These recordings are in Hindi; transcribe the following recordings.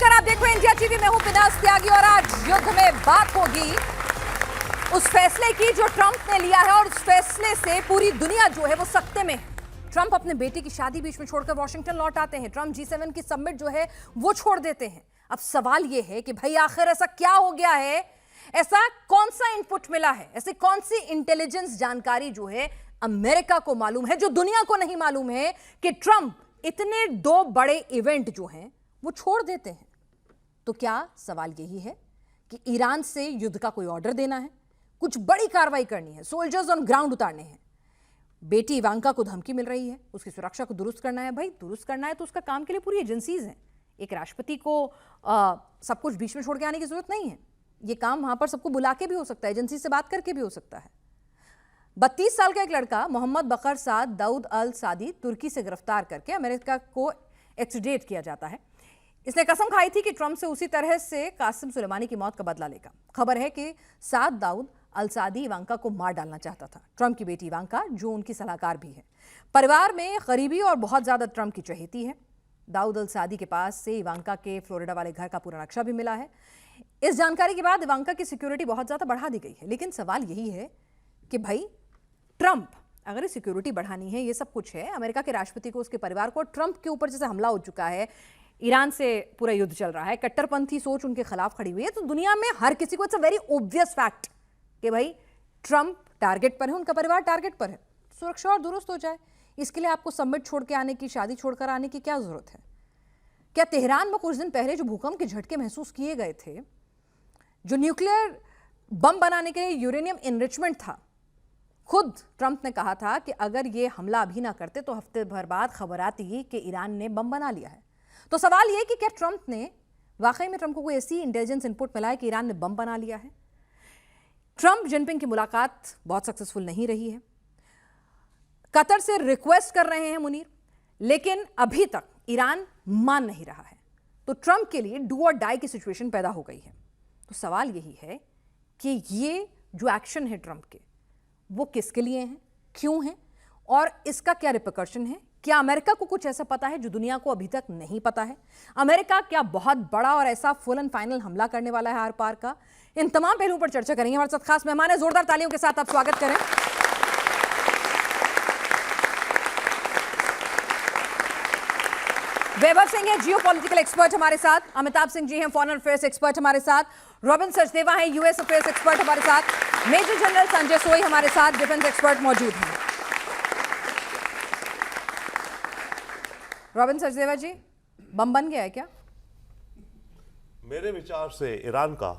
नमस्कार, आप देख रहे हैं इंडिया टीवी में हूं पिनास त्यागी और आज युद्ध में बात होगी उस फैसले की जो ट्रंप ने लिया है और उस फैसले से पूरी दुनिया जो है वो सकते में है। ट्रंप अपने बेटे की शादी बीच में छोड़कर वॉशिंगटन लौट आते हैं। ट्रंप G7 की समिट जो है वो छोड़ देते हैं। अब सवाल ये है कि भाई आखिर ऐसा क्या हो गया है, ऐसा कौन सा इनपुट मिला है, ऐसी कौन सी इंटेलिजेंस जानकारी जो है अमेरिका को मालूम है जो दुनिया को नहीं मालूम है कि ट्रंप इतने दो बड़े इवेंट जो हैं वो छोड़ देते हैं। तो क्या सवाल यही है कि ईरान से युद्ध का कोई ऑर्डर देना है, कुछ बड़ी कार्रवाई करनी है, सोल्जर्स ऑन ग्राउंड उतारने हैं। बेटी इवांका को धमकी मिल रही है, उसकी सुरक्षा को दुरुस्त करना है। भाई दुरुस्त करना है तो उसका काम के लिए पूरी एजेंसीज हैं। एक राष्ट्रपति को सब कुछ बीच में छोड़ के आने की जरूरत नहीं है। ये काम वहां पर सबको बुला के भी हो सकता है, एजेंसी से बात करके भी हो सकता है। 32 साल का एक लड़का मोहम्मद बकर साद दाऊद अल सादी तुर्की से गिरफ्तार करके अमेरिका को एक्सट्रेडिट किया जाता है। इसने कसम खाई थी कि ट्रंप से उसी तरह से कासिम सुलेमानी की मौत का बदला लेगा। खबर है कि साद दाऊद अल सादी इवांका को मार डालना चाहता था। ट्रंप की बेटी इवांका जो उनकी सलाहकार भी है, परिवार में गरीबी और बहुत ज्यादा ट्रंप की चहेती है। दाऊद अल सादी के पास से इवांका के फ्लोरिडा वाले घर का पूरा नक्शा भी मिला है। इस जानकारी के बाद इवांका की सिक्योरिटी बहुत ज्यादा बढ़ा दी गई है। लेकिन सवाल यही है कि भाई ट्रंप अगर सिक्योरिटी बढ़ानी है, ये सब कुछ है, अमेरिका के राष्ट्रपति को, उसके परिवार को, ट्रंप के ऊपर जैसे हमला हो चुका है, ईरान से पूरा युद्ध चल रहा है, कट्टरपंथी सोच उनके खिलाफ खड़ी हुई है, तो दुनिया में हर किसी को it's a very obvious fact कि भाई ट्रंप टारगेट पर है, उनका परिवार टारगेट पर है। सुरक्षा और दुरुस्त हो जाए, इसके लिए आपको समिट छोड़ के आने की, शादी छोड़कर आने की क्या जरूरत है? क्या तेहरान में कुछ दिन पहले जो भूकंप के झटके महसूस किए गए थे, जो न्यूक्लियर बम बनाने के लिए यूरेनियम एनरिचमेंट था, खुद ट्रंप ने कहा था कि अगर ये हमला अभी ना करते तो हफ्ते भर बाद खबर आती कि ईरान ने बम बना लिया है। तो सवाल यह कि क्या ट्रंप ने वाकई में, ट्रंप को कोई ऐसी इंटेलिजेंस इनपुट मिला है कि ईरान ने बम बना लिया है? ट्रंप जिनपिंग की मुलाकात बहुत सक्सेसफुल नहीं रही है। कतर से रिक्वेस्ट कर रहे हैं मुनीर, लेकिन अभी तक ईरान मान नहीं रहा है। तो ट्रंप के लिए डू और डाई की सिचुएशन पैदा हो गई है। तो सवाल यही है कि ये जो एक्शन है ट्रंप के, वो किसके लिए हैं, क्यों हैं और इसका क्या रिपरकशन है? क्या अमेरिका को कुछ ऐसा पता है जो दुनिया को अभी तक नहीं पता है? अमेरिका क्या बहुत बड़ा और ऐसा फुल एंड फाइनल हमला करने वाला है आर पार का? इन तमाम पहलुओं पर चर्चा करेंगे। हमारे साथ खास मेहमान है, जोरदार तालियों के साथ आप स्वागत करें। वैभव सिंह है, जियोपॉलिटिकल एक्सपर्ट हमारे साथ। अमिताभ सिंह जी हैं, फॉरेन अफेयर्स एक्सपर्ट हमारे साथ। रॉबिन सचदेवा हैं, यूएस अफेयर्स एक्सपर्ट हमारे साथ। मेजर जनरल संजय सोई हमारे साथ, डिफेंस एक्सपर्ट मौजूद हैं। रॉबिन सचदेवा जी, बम बन गया है क्या? मेरे विचार से ईरान का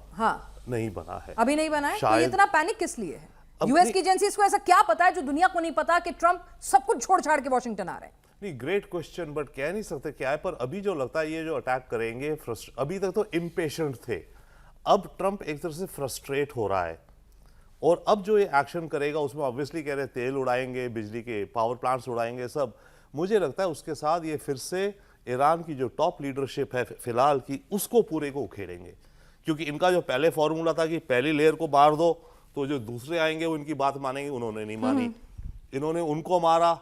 नहीं बना है, अभी नहीं बना है। तो ये इतना पैनिक किस लिए है? यूएस की एजेंसीज को ऐसा क्या पता है जो दुनिया को नहीं पता कि ट्रंप सब कुछ छोड़ छाड़ के वॉशिंगटन आ रहे हैं? नहीं, ग्रेट क्वेश्चन, बट कह नहीं सकते क्या है। पर अभी जो लगता है ये जो अटैक करेंगे, अभी तक तो इम्पेशेंट थे, अब ट्रंप एक तरह से फ्रस्ट्रेट हो रहा है और अब जो ये एक्शन करेगा उसमें ऑब्वियसली कह रहे तेल उड़ाएंगे, बिजली के पावर प्लांट्स उड़ाएंगे सब। मुझे लगता है उसके साथ ये फिर से ईरान की जो टॉप लीडरशिप है फिलहाल की, उसको पूरे को उखेड़ेंगे। क्योंकि इनका जो पहले फॉर्मूला था कि पहली लेयर को मार दो तो जो दूसरे आएंगे वो इनकी बात मानेंगे, उन्होंने नहीं मानी। इन्होंने उनको मारा,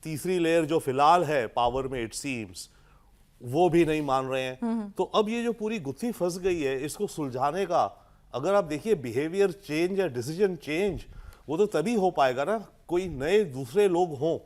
तीसरी लेयर जो फिलहाल है पावर में इट सीम्स, वो भी नहीं मान रहे हैं। तो अब ये जो पूरी गुत्थी फंस गई है, इसको सुलझाने का अगर आप देखिए बिहेवियर चेंज या डिसीजन चेंज, वो तो तभी हो पाएगा ना कोई नए दूसरे लोग हों।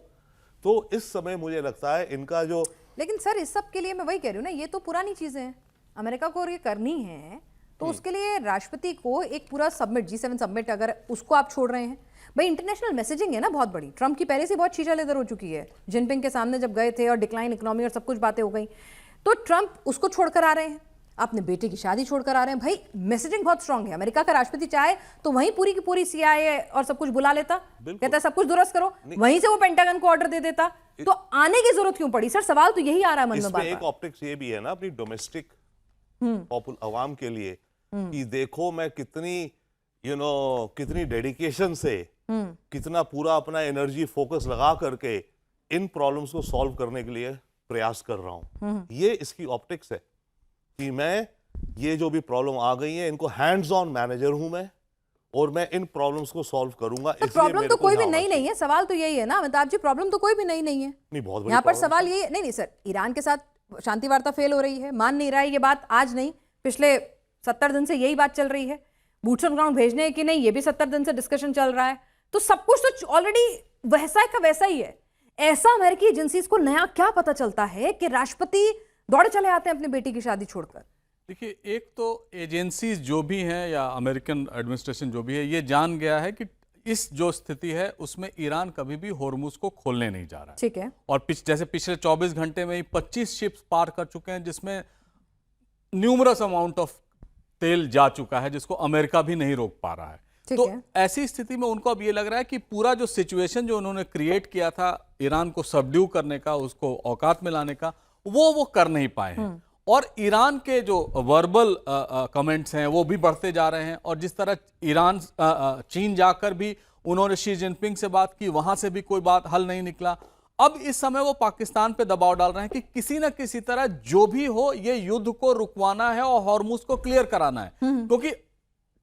तो इस समय मुझे लगता है इनका जो, लेकिन सर इस सब के लिए मैं वही कह रही हूँ ना, ये तो पुरानी चीजें हैं, अमेरिका को ये करनी है तो उसके लिए राष्ट्रपति को एक पूरा समिट, G7 समिट, अगर उसको आप छोड़ रहे हैं, भाई इंटरनेशनल मैसेजिंग है ना बहुत बड़ी। ट्रंप की पहले से बहुत छीछा लेदर हो चुकी है, जिनपिंग के सामने जब गए थे और डिक्लाइन इकोनॉमी और सब कुछ बातें हो गई, तो ट्रंप उसको छोड़कर आ रहे हैं, अपने बेटे की शादी छोड़कर आ रहे हैं। भाई मैसेजिंग बहुत स्ट्रांग है। अमेरिका का राष्ट्रपति चाहे तो वहीं पूरी की पूरी CIA और सब कुछ बुला लेता, कहता है सब कुछ दुरुस्त करो, वहीं से वो पेंटागन को ऑर्डर दे देता। तो आने की जरूरत क्यों पड़ी? सर सवाल तो यही आ रहा है मन में। इसमें एक ऑप्टिक्स ये भी है ना अपनी डोमेस्टिक अवाम के लिए कि देखो मैं कितनी कितनी डेडिकेशन से, कितना पूरा अपना एनर्जी फोकस लगा करके इन प्रॉब्लम्स को सॉल्व करने के लिए प्रयास कर रहा हूं। ये इसकी ऑप्टिक्स है कि मैं ये जो भी प्रॉब्लम आ गई है, इनको हैंड्स ऑन मैनेजर हूं मैं और मैं इन प्रॉब्लम्स को सॉल्व करूंगा। प्रॉब्लम तो कोई भी नहीं है, सवाल तो यही है ना अमिताभ जी, प्रॉब्लम तो कोई भी नहीं है। नहीं, बहुत यहाँ पर सवाल ये नहीं सर, ईरान के साथ शांति वार्ता फेल हो रही है, मान नहीं रहा है। ये बात आज नहीं, पिछले 70 दिन से यही बात चल रही है। बूट्स ऑन ग्राउंड भेजने कि नहीं, ये भी 70 दिन से डिस्कशन चल रहा है। तो सब कुछ तो ऑलरेडी वैसा का वैसा ही है। ऐसा अमेरिकी एजेंसीज को नया क्या पता चलता है कि राष्ट्रपति दौड़े चले आते हैं अपनी बेटी की शादी छोड़कर? देखिए, एक तो एजेंसीज जो भी हैं या अमेरिकन एडमिनिस्ट्रेशन जो भी है, ये जान गया है कि इस जो स्थिति है उसमें ईरान कभी भी होर्मुज को खोलने नहीं जा रहा है। ठीक है। और जैसे पिछले 24 घंटे में ही 25 शिप्स पार कर चुके हैं, जिसमें न्यूमरस अमाउंट ऑफ तेल जा चुका है, जिसको अमेरिका भी नहीं रोक पा रहा है। तो ऐसी स्थिति में उनको अब ये लग रहा है कि पूरा जो सिचुएशन जो उन्होंने क्रिएट किया था ईरान को सबड्यू करने का, उसको औकात में लाने का, वो कर नहीं पाए हैं। और ईरान के जो वर्बल कमेंट्स हैं वो भी बढ़ते जा रहे हैं। और जिस तरह ईरान चीन जाकर भी उन्होंने शी जिनपिंग से बात की, वहां से भी कोई बात हल नहीं निकला। अब इस समय वो पाकिस्तान पे दबाव डाल रहे हैं कि किसी न किसी तरह जो भी हो ये युद्ध को रुकवाना है और हॉर्मुज को क्लियर कराना है। क्योंकि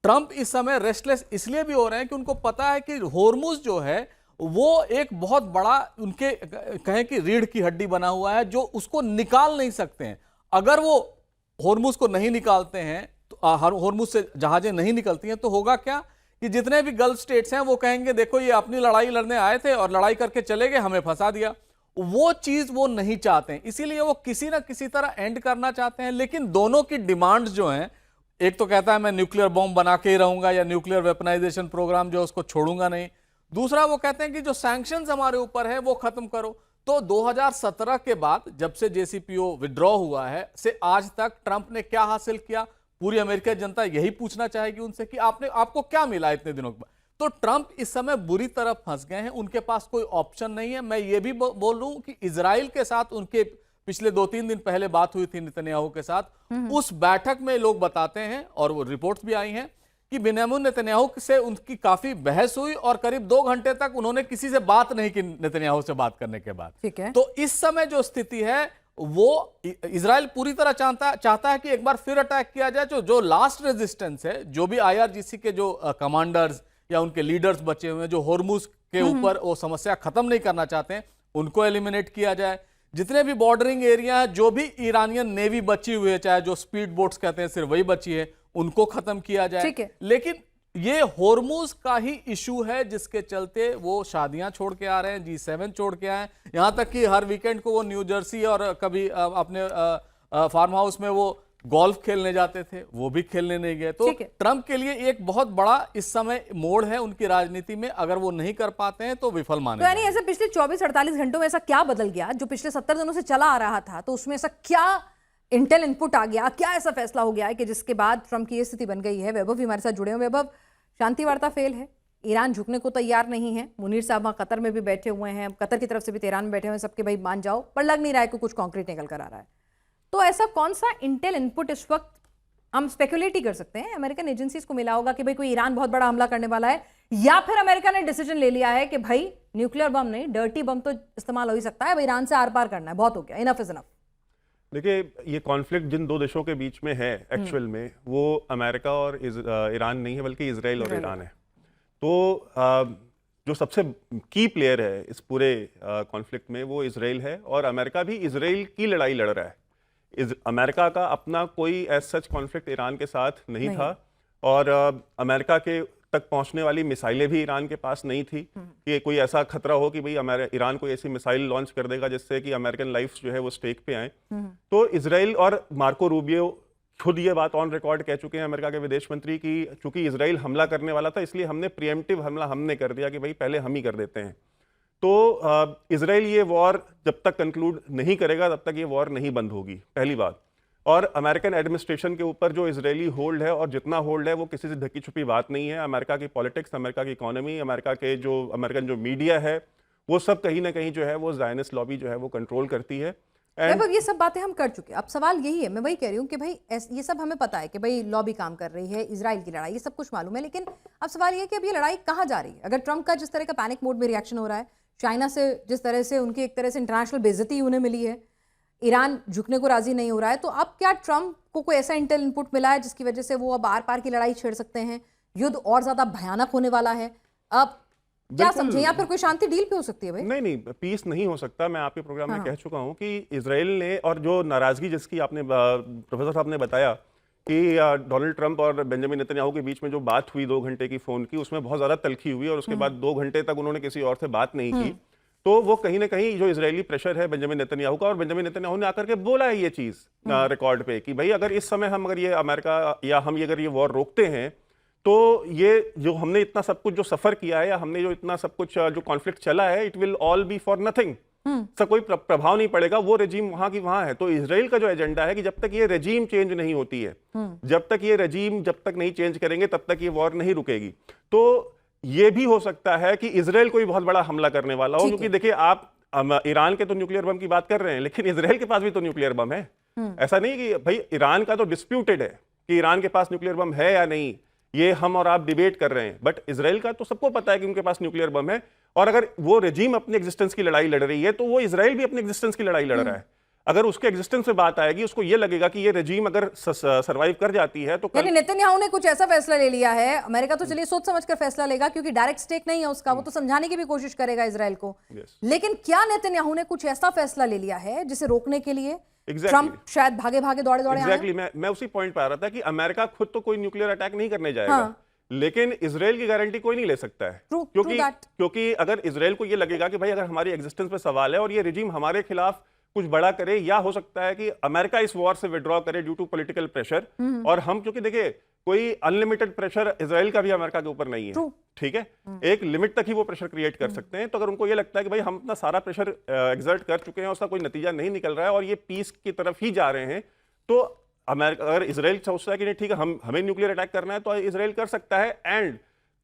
ट्रंप इस समय रेस्टलेस इसलिए भी हो रहे हैं कि उनको पता है कि हॉर्मुज जो है वो एक बहुत बड़ा उनके कहें कि रीढ़ की हड्डी बना हुआ है, जो उसको निकाल नहीं सकते हैं। अगर वो हॉर्मुज को नहीं निकालते हैं, तो हॉर्मुज से जहाजें नहीं निकलती हैं, तो होगा क्या कि जितने भी गल्फ स्टेट्स हैं वो कहेंगे देखो ये अपनी लड़ाई लड़ने आए थे और लड़ाई करके चले गए, हमें फंसा दिया। वो चीज वो नहीं चाहते हैं, इसीलिए वो किसी ना किसी तरह एंड करना चाहते हैं। लेकिन दोनों की डिमांड्स जो हैं, एक तो कहता है मैं न्यूक्लियर बॉम्ब बना के ही रहूंगा या न्यूक्लियर वेपनाइजेशन प्रोग्राम जो उसको छोड़ूंगा नहीं। दूसरा वो कहते हैं कि जो सैंक्शंस हमारे ऊपर है वो खत्म करो। तो 2017 के बाद जब से JCPO विड्रॉ हुआ है से आज तक ट्रंप ने क्या हासिल किया, पूरी अमेरिकी जनता यही पूछना चाहेगी उनसे कि आपको क्या मिला इतने दिनों के बाद। तो ट्रंप इस समय बुरी तरह फंस गए हैं, उनके पास कोई ऑप्शन नहीं है। मैं ये भी बोल लूं कि इजराइल के साथ उनके पिछले 2-3 दिन पहले बात हुई थी नेतन्याहू के साथ। उस बैठक में लोग बताते हैं और वो रिपोर्ट्स भी आई हैं कि बेंजामिन नेतन्याहू से उनकी काफी बहस हुई और करीब 2 घंटे तक उन्होंने किसी से बात नहीं की नेतन्याहू से बात करने के बाद। ठीक है। तो इस समय जो स्थिति है वो इजराइल पूरी तरह चाहता है कि एक बार फिर अटैक किया जाए। जो लास्ट रेजिस्टेंस है, जो भी IRGC के जो कमांडर्स या उनके लीडर्स बचे हुए हैं, जो हॉर्मुज के ऊपर वो समस्या खत्म नहीं करना चाहते हैं, उनको एलिमिनेट किया जाए। जितने भी बॉर्डरिंग एरिया है, जो भी ईरानियन नेवी बची हुई है, चाहे जो स्पीड बोट्स कहते हैं सिर्फ वही बची है, उनको खत्म किया जाए। लेकिन ये हॉर्मुज का ही इशू है जिसके चलते वो शादियां छोड़ के आ रहे हैं, G7 छोड़ के आए। यहां तक कि हर वीकेंड को वो न्यू जर्सी और कभी अपने फार्म हाउस में वो गोल्फ खेलने जाते थे, वो भी खेलने नहीं गए। तो ट्रंप के लिए एक बहुत बड़ा इस समय मोड़ है उनकी राजनीति में। अगर वो नहीं कर पाते हैं तो विफल माने। तो यानी ऐसे पिछले 24-48 घंटों में ऐसा क्या बदल गया जो पिछले 70 दिनों से चला आ रहा था? तो उसमें ऐसा क्या इंटेल इनपुट आ गया, क्या ऐसा फैसला हो गया है कि जिसके बाद ट्रंप की ये स्थिति बन गई है? वैभव भी हमारे साथ जुड़े हैं। वैभव, शांति वार्ता फेल है, ईरान झुकने को तैयार नहीं है। मुनीर साहब वहां कतर में भी बैठे हुए हैं, कतर की तरफ से भी तेहरान में बैठे हुए हैं, सबके भाई मान जाओ, पर लग नहीं रहा है कि कुछ कॉन्क्रीट निकल कर आ रहा है। तो ऐसा कौन सा इंटेल इनपुट इस वक्त हम स्पेकुलेट ही कर सकते हैं अमेरिकन एजेंसीज को मिला होगा कि भाई कोई ईरान बहुत बड़ा हमला करने वाला है, या फिर अमेरिका ने डिसीजन ले लिया है कि भाई न्यूक्लियर बम नहीं, डर्टी बम तो इस्तेमाल हो ही सकता है, ईरान से आर पार करना है, बहुत हो गया, इनफ इज इनफ। देखिए, ये कॉन्फ्लिक्ट जिन दो देशों के बीच में है एक्चुअल में, वो अमेरिका और ईरान नहीं है, बल्कि इजराइल और ईरान है। तो जो सबसे की प्लेयर है इस पूरे कॉन्फ्लिक्ट में वो इजराइल है, और अमेरिका भी इजराइल की लड़ाई लड़ रहा है। अमेरिका का अपना कोई एज सच कॉन्फ्लिक्ट ईरान के साथ नहीं था, और अमेरिका के तक पहुंचने वाली मिसाइलें भी ईरान के पास नहीं थी कि कोई ऐसा खतरा हो कि भाई ईरान कोई ऐसी मिसाइल लॉन्च कर देगा जिससे कि अमेरिकन लाइफ्स जो है वो स्टेक पे आए। तो इजराइल और मार्को रूबियो खुद ये बात ऑन रिकॉर्ड कह चुके हैं, अमेरिका के विदेश मंत्री, की चूंकि इजराइल हमला करने वाला था इसलिए हमने प्रीएम्प्टिव हमला हमने कर दिया कि भाई पहले हम ही कर देते हैं। तो इजराइल ये वॉर जब तक कंक्लूड नहीं करेगा तब तक ये वॉर नहीं बंद होगी, पहली बात। और अमेरिकन एडमिनिस्ट्रेशन के ऊपर जो इजरायली होल्ड है, और जितना होल्ड है वो किसी से ढकी छुपी बात नहीं है। अमेरिका की पॉलिटिक्स, अमेरिका की इकोनॉमी, अमेरिकन जो मीडिया है, वो सब कहीं ना कहीं जो है वो ज़ायनिस्ट लॉबी जो है वो कंट्रोल करती है। ये सब बातें हम कर चुके हैं। अब सवाल यही है, मैं वही कह रही हूँ कि भाई ये सब हमें पता है कि भाई लॉबी काम कर रही है, इजराइल की लड़ाई, ये सब कुछ मालूम है, लेकिन अब सवाल ये है कि अब ये लड़ाई कहाँ जा रही है? अगर ट्रंप का जिस तरह का पैनिक मोड में रिएक्शन हो रहा है, चाइना से जिस तरह से उनकी एक तरह से इंटरनेशनल बेइज्जती उन्हें मिली है, ईरान झुकने को राजी नहीं हो रहा है, तो अब क्या ट्रंप को कोई ऐसा इंटेल इनपुट मिला है जिसकी वजह से वो अब आर पार की लड़ाई छेड़ सकते हैं, युद्ध और ज्यादा भयानक होने वाला है? अब क्या समझे, यहाँ पर कोई शांति डील पे हो सकती है भाई? नहीं, पीस नहीं हो सकता। मैं आपके प्रोग्राम में कह चुका हूं कि इजराइल ने, और जो नाराजगी जिसकी आपने प्रोफेसर साहब ने बताया कि डोनाल्ड ट्रंप और बेंजामिन नेतन्याहू के बीच में जो बात हुई 2 घंटे की फोन की, उसमें बहुत ज्यादा तलखी हुई और उसके बाद 2 घंटे तक उन्होंने किसी और से बात नहीं की। तो वो कहीं ना कहीं जो इजरायली प्रेशर है बेंजामिन नेतन्याहू का, और बेंजामिन नेतन्याहू ने आकर के बोला है ये चीज रिकॉर्ड पे कि भाई अगर इस समय हम, अगर ये अमेरिका या हम ये अगर ये वॉर रोकते हैं तो ये जो हमने इतना सब कुछ जो सफर किया है, या हमने जो इतना सब कुछ जो कॉन्फ्लिक्ट चला है, it will all B for nothing. इसका कोई प्रभाव नहीं पड़ेगा, वो रेजीम वहां की वहां है। तो इजराइल का जो एजेंडा है कि जब तक ये रेजीम चेंज नहीं होती है, जब तक ये रेजीम जब तक नहीं चेंज करेंगे तब तक ये वॉर नहीं रुकेगी। तो ये भी हो सकता है कि इजराइल कोई बहुत बड़ा हमला करने वाला हो, क्योंकि देखिए आप ईरान के तो न्यूक्लियर बम की बात कर रहे हैं, लेकिन इजराइल के पास भी तो न्यूक्लियर बम है। ऐसा नहीं कि भाई ईरान का तो डिस्प्यूटेड है कि ईरान के पास न्यूक्लियर बम है या नहीं, ये हम और आप डिबेट कर रहे हैं, बट इजराइल का तो सबको पता है कि उनके पास न्यूक्लियर बम है। और अगर वो रेजीम अपनी एग्जिस्टेंस की लड़ाई लड़ रही है तो वो इजराइल भी अपनी एग्जिस्टेंस की लड़ाई लड़ रहा है। अगर उसके एग्जिस्टेंस पे बात आएगी, उसको ये लगेगा कि ये रेजीम अगर सरवाइव कर जाती है तो यानी नेतन्याहू ने कुछ ऐसा फैसला ले लिया है, अमेरिका तो चलिए सोच समझकर फैसला लेगा क्योंकि डायरेक्ट स्टेक नहीं है उसका, वो तो समझाने की भी कोशिश करेगा इजराइल को। लेकिन क्या नेतन्याहू ने कुछ ऐसा फैसला ले लिया है जिसे रोकने के लिए ट्रंप शायद भागे भागे दौड़े एग्जैक्टली मैं उसी पॉइंट पे आ रहा था कि अमेरिका खुद तो कोई न्यूक्लियर अटैक नहीं करने जाएगा, लेकिन इजराइल की गारंटी कोई नहीं ले सकता है। क्योंकि अगर इजराइल को ये लगेगा कि भाई अगर हमारी एग्जिस्टेंस पे सवाल है और ये रिजीम हमारे खिलाफ कुछ बड़ा करे, या हो सकता है कि अमेरिका इस वॉर से विड्रॉ करे ड्यू टू पॉलिटिकल प्रेशर, और हम, क्योंकि देखिए कोई अनलिमिटेड प्रेशर इजराइल का भी अमेरिका के ऊपर नहीं है, ठीक है, एक लिमिट तक ही वो प्रेशर क्रिएट कर सकते हैं। तो अगर उनको ये लगता है कि भाई हम अपना सारा प्रेशर एक्सर्ट कर चुके हैं, उसका कोई नतीजा नहीं निकल रहा है और ये पीस की तरफ ही जा रहे हैं, तो अमेरिका, अगर इजराइल सोचता है कि नहीं ठीक है हमें न्यूक्लियर अटैक करना है, तो इजराइल कर सकता है। एंड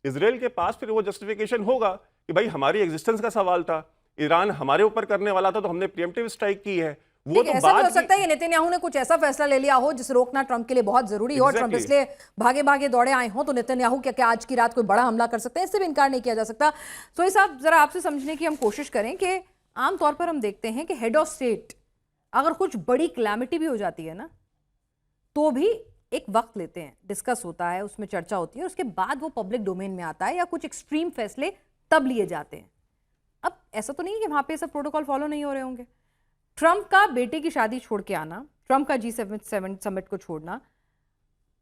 इजराइल के पास फिर वो जस्टिफिकेशन होगा कि भाई हमारी एग्जिस्टेंस का सवाल था, ईरान हमारे ऊपर करने वाला था, तो हमने प्रिएम्प्टिव स्ट्राइक की है। वो तो ऐसा भी हो सकता है कि नेतन्याहू ने कुछ ऐसा फैसला ले लिया हो जिसे रोकना ट्रंप के लिए बहुत जरूरी हो, ट्रंप इसलिए भागे भागे दौड़े आए हो, तो नेतन्याहू क्या आज की रात कोई बड़ा हमला कर सकते हैं, इससे भी इनकार नहीं किया जा सकता। सोई साहब, जरा आपसे समझने की हम कोशिश करें कि आमतौर पर हम देखते हैं कि हेड ऑफ स्टेट अगर कुछ बड़ी क्लैमिटी भी हो जाती है ना, तो भी एक वक्त लेते हैं, डिस्कस होता है, उसमें चर्चा होती है, उसके बाद वो पब्लिक डोमेन में आता है, या कुछ एक्सट्रीम फैसले तब लिए जाते हैं। अब ऐसा तो नहीं है कि वहां पे सब प्रोटोकॉल फॉलो नहीं हो रहे होंगे। ट्रंप का बेटे की शादी छोड़ के आना, ट्रंप का G7 समिट को छोड़ना,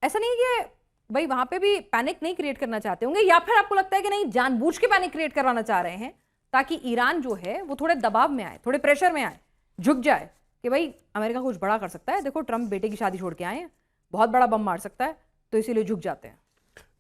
ऐसा नहीं है कि भाई वहां पे भी पैनिक नहीं क्रिएट करना चाहते होंगे, या फिर आपको लगता है कि नहीं जानबूझ के पैनिक क्रिएट करवाना चाह रहे हैं ताकि ईरान जो है वो थोड़े दबाव में आए, थोड़े प्रेशर में आए, झुक जाए कि भाई अमेरिका कुछ बड़ा कर सकता है, देखो ट्रंप बेटे की शादी छोड़ के आए हैं, बहुत बड़ा बम मार सकता है, तो इसीलिए झुक जाते हैं।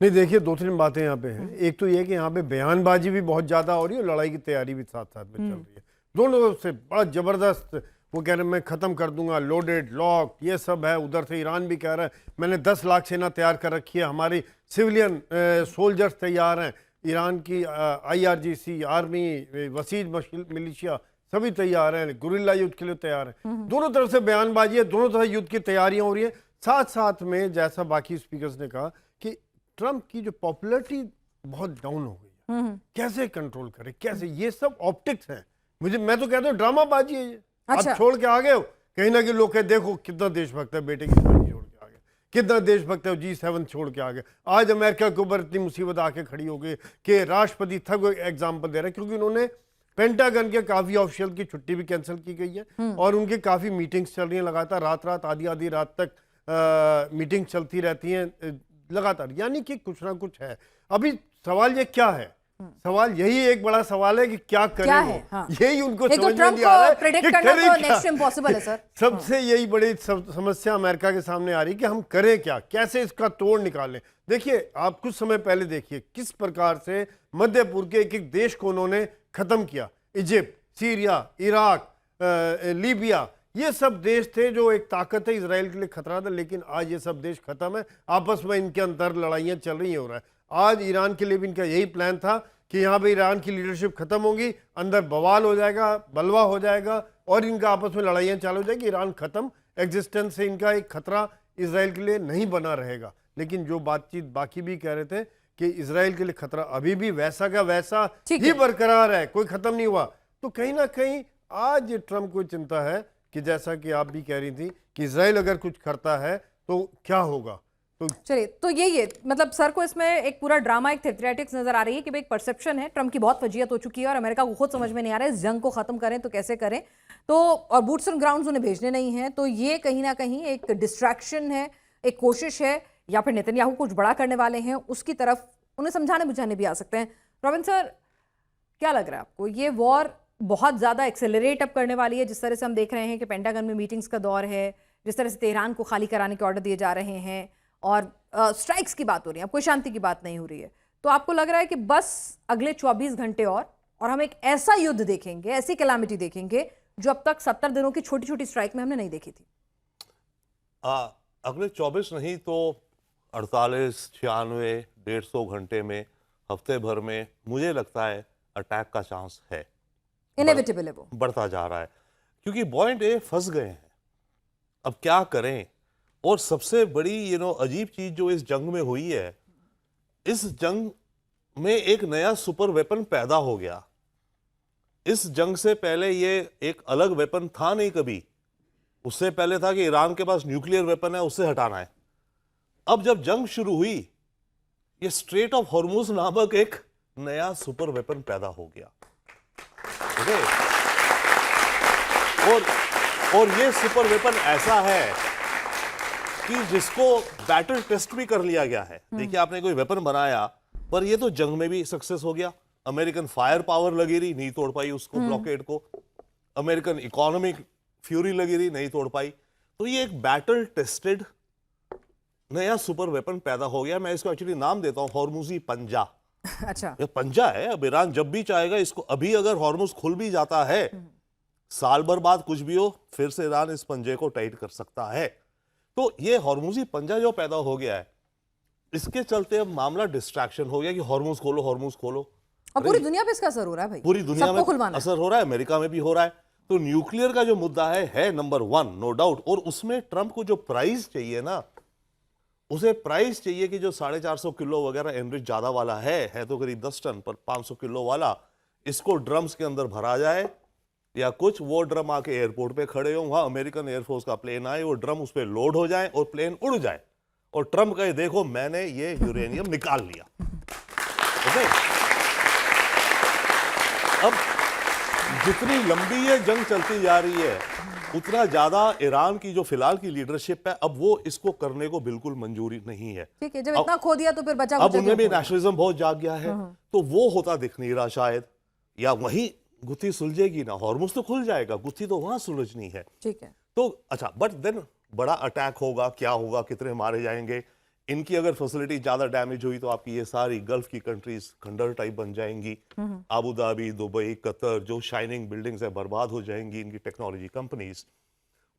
नहीं, देखिए 2-3 बातें यहाँ पे हैं। एक तो ये कि यहाँ पे बयानबाजी भी बहुत ज़्यादा हो रही है और लड़ाई की तैयारी भी साथ साथ में चल रही है। दोनों से बड़ा ज़बरदस्त, वो कह रहे हैं मैं ख़त्म कर दूंगा, लोडेड लॉक, ये सब है। उधर से ईरान भी कह रहा है मैंने 10 लाख सेना तैयार कर रखी है, हमारी सिविलियन सोल्जर्स तैयार हैं, ईरान की IRGC आर्मी, वसीज मिलिशिया सभी तैयार हैं, गुरिल्ला युद्ध के लिए तैयार हैं। दोनों तरफ से बयानबाजी है, दोनों तरफ युद्ध की तैयारियां हो रही है। साथ साथ में जैसा बाकी स्पीकर्स ने कहा कि ट्रंप की जो पॉपुलैरिटी बहुत डाउन हो गई है, कैसे कंट्रोल करे, कैसे, ये सब ऑप्टिक्स हैं। मैं तो कहता हूँ ड्रामाबाजी है ये। अच्छा। आप छोड़ के आ गए हो, कहीं ना कहीं लोग कहते देखो कितना देशभक्त है, बेटे की शादी छोड़ के आ गए, कितना देशभक्त है, G7 छोड़ के आ गए। आज अमेरिका के ऊपर इतनी मुसीबत आके खड़ी हो गई कि राष्ट्रपति था कोई एग्जाम्पल दे रहे हैं, क्योंकि उन्होंने पेंटागन के काफी ऑफिशियल की छुट्टी भी कैंसिल की गई है और उनकी काफी मीटिंग्स चल रही हैं लगातार, रात आधी रात तक मीटिंग चलती रहती हैं लगातार, यानी कि कुछ ना कुछ है। अभी सवाल ये क्या है, सवाल यही एक बड़ा सवाल है कि क्या करें, क्या है? हाँ। यही उनको समझ में नहीं आ रहा है कि करें क्या। सबसे यही बड़ी समस्या अमेरिका के सामने आ रही है कि हम करें क्या, कैसे इसका तोड़ निकालें। देखिए, आप कुछ समय पहले देखिए किस प्रकार से मध्य पूर्व के एक देश को उन्होंने खत्म किया। इजिप्ट, सीरिया, इराक, लीबिया, ये सब देश थे जो एक ताकत है, इजराइल के लिए खतरा था, लेकिन आज ये सब देश खत्म है, आपस में इनके अंदर लड़ाइयाँ चल रही हो रहा है। आज ईरान के लिए भी इनका यही प्लान था कि यहाँ पे ईरान की लीडरशिप खत्म होगी, अंदर बवाल हो जाएगा, बलवा हो जाएगा और इनका आपस में लड़ाइयाँ चालू हो जाएगी, ईरान खत्म, एग्जिस्टेंस से इनका एक खतरा इजराइल के लिए नहीं बना रहेगा। लेकिन जो बातचीत बाकी भी कह रहे थे कि इजराइल के लिए खतरा अभी भी वैसा का वैसा ही बरकरार है, कोई खत्म नहीं हुआ। तो कहीं ना कहीं आज ट्रंप को चिंता है कि जैसा कि आप भी कह रही थी कि इजराइल अगर कुछ करता है तो क्या होगा, चलिए, तो यही है, मतलब सर को इसमें एक पूरा ड्रामा, एक थेट्रेटिक्स नजर आ रही है कि भाई एक परसेप्शन है, ट्रम्प की बहुत फजीयत हो चुकी है और अमेरिका को खुद समझ में नहीं आ रहा है इस जंग को खत्म करें तो कैसे करें, तो और बूट्स ऑन ग्राउंड उन्हें भेजने नहीं है, तो ये कहीं ना कहीं एक डिस्ट्रैक्शन है, एक कोशिश है, या फिर नेतन्याहू कुछ बड़ा करने वाले हैं उसकी तरफ उन्हें समझाने बुझाने भी आ सकते हैं। रॉबिन सर, क्या लग रहा है आपको, ये वॉर बहुत ज़्यादा एक्सेलरेट अब करने वाली है? जिस तरह से हम देख रहे हैं कि पेंटागन में मीटिंग्स का दौर है, जिस तरह से तेहरान को खाली कराने के ऑर्डर दिए जा रहे हैं और स्ट्राइक्स की बात हो रही है, अब कोई शांति की बात नहीं हो रही है, तो आपको लग रहा है कि बस अगले 24 घंटे और हम एक ऐसा युद्ध देखेंगे, ऐसी कैलामिटी देखेंगे जो अब तक 70 दिनों की छोटी छोटी स्ट्राइक में हमने नहीं देखी थी? अगले 24 नहीं तो 48, 96, 150 घंटे में, हफ्ते भर में मुझे लगता है अटैक का चांस है, इनएविटेबल है, वो बढ़ता जा रहा है, क्योंकि पॉइंट ए फंस गए हैं, अब क्या करें। और सबसे बड़ी अजीब चीज जो इस जंग में हुई है, इस जंग में एक नया सुपर वेपन पैदा हो गया। इस जंग से पहले ये एक अलग वेपन था नहीं कभी, उससे पहले था कि ईरान के पास न्यूक्लियर वेपन है, उससे हटाना है। अब जब जंग शुरू हुई, ये स्ट्रेट ऑफ हॉर्मुज नामक एक नया सुपर वेपन पैदा हो गया। और ये सुपर वेपन ऐसा है कि जिसको बैटल टेस्ट भी कर लिया गया है। देखिए, आपने कोई वेपन बनाया, पर ये तो जंग में भी सक्सेस हो गया। अमेरिकन फायर पावर लगी रही, नहीं तोड़ पाई उसको, ब्लॉकेड को। अमेरिकन इकोनॉमिक फ्यूरी लगी रही, नहीं तोड़ पाई। तो ये एक बैटल टेस्टेड नया सुपर वेपन पैदा हो गया। मैं इसको एक्चुअली नाम देता हूं हॉर्मुजी पंजा। अच्छा, ये पंजा है। अब ईरान जब भी चाहेगा इसको, अभी अगर हॉर्मुज खुल भी जाता है, साल भर बाद कुछ भी हो, फिर से ईरान इस पंजे को टाइट कर सकता है। तो ये हॉर्मुजी पंजा जो पैदा हो गया है, इसके चलते अब मामला डिस्ट्रैक्शन हो गया कि हॉर्मुज खोलो, हॉर्मुज खोलो। और पूरी दुनिया पे इसका असर हो रहा है भाई, पूरी दुनिया में असर हो रहा है, अमेरिका में भी हो रहा है। तो न्यूक्लियर का जो मुद्दा है नंबर 1, नो डाउट। और उसमें ट्रंप को जो प्राइस चाहिए ना, उसे प्राइस चाहिए कि जो 450 किलो वगैरह एनरिच ज्यादा वाला है तो करीब 10 टन पर 500 किलो वाला, इसको ड्रम्स के अंदर भरा जाए, या कुछ वो ड्रम आके एयरपोर्ट पे खड़े हो, वहां अमेरिकन एयरफोर्स का प्लेन आए, वो ड्रम उस पर लोड हो जाए और प्लेन उड़ जाए, और ट्रम्प कहे देखो मैंने ये यूरेनियम निकाल लिया। ओके, अब जितनी लंबी ये जंग चलती जा रही है, उतना ज्यादा ईरान की जो फिलहाल की लीडरशिप है, अब वो इसको करने को बिल्कुल मंजूरी नहीं है। ठीक है, जब इतना खो दिया तो फिर बचा अब उनमें भी नेशनलिज्म बहुत जाग गया है, तो वो होता दिख नहीं रहा शायद, या वहीं गुत्थी सुलझेगी ना। हॉर्मुज तो खुल जाएगा, गुत्थी तो वहां सुलझनी है। ठीक है, तो अच्छा, बट देन बड़ा अटैक होगा, क्या होगा, कितने मारे जाएंगे, इनकी अगर फैसिलिटी ज्यादा डैमेज हुई तो आपकी ये सारी गल्फ की कंट्रीज खंडर टाइप बन जाएंगी। अबू धाबी, दुबई, कतर, जो शाइनिंग बिल्डिंग्स है, बर्बाद हो जाएंगी इनकी टेक्नोलॉजी कंपनीज।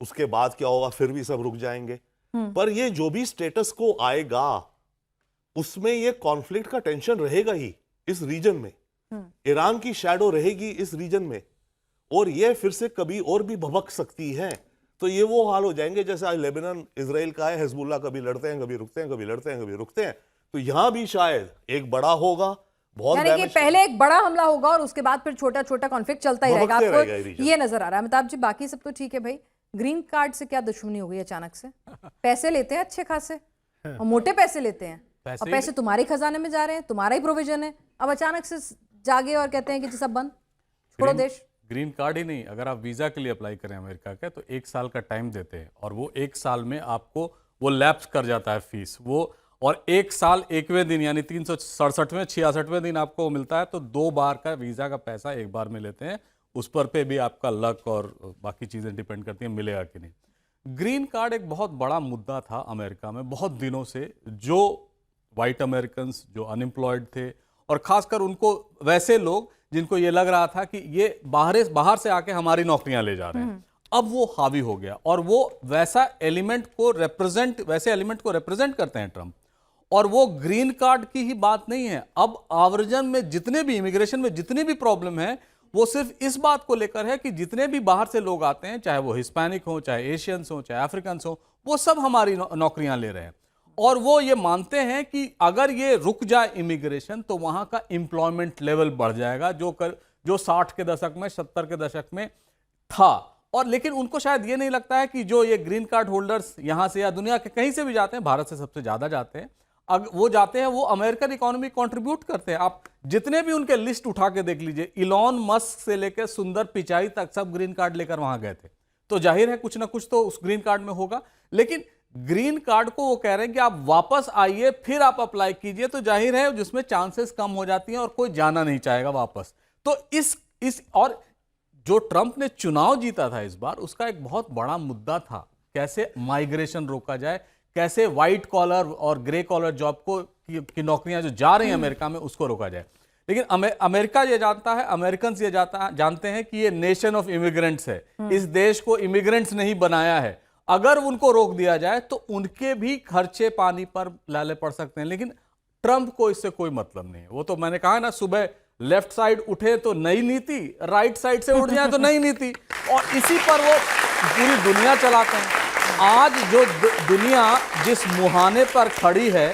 उसके बाद क्या होगा, फिर भी सब रुक जाएंगे। पर ये जो भी स्टेटस को आएगा, उसमें ये कॉन्फ्लिक्ट का टेंशन रहेगा ही इस रीजन में। ईरान की शैडो रहेगी इस रीजन में, और ये फिर से कभी और भी भभक सकती है। तो ये वो हाल हो जाएंगे जैसे आज लेबनान इजराइल का है, हिजबुल्लाह कभी लड़ते हैं, कभी रुकते हैं, कभी लड़ते हैं, कभी रुकते हैं। तो यहां भी शायद एक बड़ा होगा, बहुत यानी कि पहले एक बड़ा हमला होगा और उसके बाद फिर छोटा छोटा कॉन्फ्लिक्ट चलता ही रहेगा। आपको ये नजर आ रहा है अमिताभ जी? बाकी सब तो ठीक है भाई, ग्रीन कार्ड से क्या दुश्मनी हो गई अचानक से? पैसे लेते हैं अच्छे खासे, और मोटे पैसे लेते हैं, और पैसे तुम्हारे खजाने में जा रहे हैं, तुम्हारा ही प्रोविजन है, अब अचानक से जागे और कहते हैं कि जी सब बंद, छोड़ो देश। ग्रीन कार्ड ही नहीं, अगर आप वीजा के लिए अप्लाई करें अमेरिका का, तो 1 साल का टाइम देते हैं, और वो 1 साल में आपको वो लैप्स कर जाता है फीस वो, और 1 साल 1वें दिन यानी 367वें 66वें दिन आपको मिलता है। तो 2 बार का वीजा का पैसा एक बार में लेते हैं। उस पर पे भी आपका लक और बाकी चीजें डिपेंड करती हैं मिलेगा कि नहीं। ग्रीन कार्ड एक बहुत बड़ा मुद्दा था अमेरिका में बहुत दिनों से। जो वाइट अमेरिकन्स जो अनएम्प्लॉयड थे, और खासकर उनको वैसे लोग जिनको ये लग रहा था कि ये बाहर से आके हमारी नौकरियां ले जा रहे हैं, अब वो हावी हो गया। और वो वैसे एलिमेंट को रिप्रेजेंट करते हैं ट्रंप। और वो ग्रीन कार्ड की ही बात नहीं है, अब आवर्जन में जितने भी इमिग्रेशन में जितनी भी प्रॉब्लम है, वो सिर्फ इस बात को लेकर है कि जितने भी बाहर से लोग आते हैं, चाहे वो हिस्पैनिक हो, चाहे एशियंस हो, चाहे अफ्रीकन्स हो, वो सब हमारी नौकरियां ले रहे हैं। और वो ये मानते हैं कि अगर ये रुक जाए इमिग्रेशन, तो वहां का एम्प्लॉयमेंट लेवल बढ़ जाएगा, जो 60 के दशक में 70 के दशक में था। और लेकिन उनको शायद ये नहीं लगता है कि जो ये ग्रीन कार्ड होल्डर्स यहाँ से या दुनिया के कहीं से भी जाते हैं, भारत से सबसे ज्यादा जाते हैं, वो जाते हैं, वो अमेरिकन इकोनॉमी कंट्रीब्यूट करते हैं। आप जितने भी उनके लिस्ट उठा के देख लीजिए, इलॉन मस्क से लेकर सुंदर पिचाई तक सब ग्रीन कार्ड लेकर वहां गए थे। तो जाहिर है कुछ ना कुछ तो उस ग्रीन कार्ड में होगा। लेकिन ग्रीन कार्ड को वो कह रहे हैं कि आप वापस आइए फिर आप अप्लाई कीजिए, तो जाहिर है जिसमें चांसेस कम हो जाती हैं और कोई जाना नहीं चाहेगा वापस। तो इस और जो ट्रंप ने चुनाव जीता था इस बार, उसका एक बहुत बड़ा मुद्दा था कैसे माइग्रेशन रोका जाए, कैसे व्हाइट कॉलर और ग्रे कॉलर जॉब को की नौकरियां जो जा रही हैं अमेरिका में उसको रोका जाए। लेकिन अमेरिका ये जानता है, अमेरिकन ये जानते हैं कि ये नेशन ऑफ इमिग्रेंट्स है, इस देश को इमिग्रेंट्स नहीं बनाया है। अगर उनको रोक दिया जाए तो उनके भी खर्चे पानी पर लाले पड़ सकते हैं। लेकिन ट्रंप को इससे कोई मतलब नहीं है। वो तो मैंने कहा ना, सुबह लेफ्ट साइड उठे तो नई नीति, राइट साइड से उठ जाए तो नई नीति, और इसी पर वो पूरी दुनिया चलाते हैं। आज जो दुनिया जिस मुहाने पर खड़ी है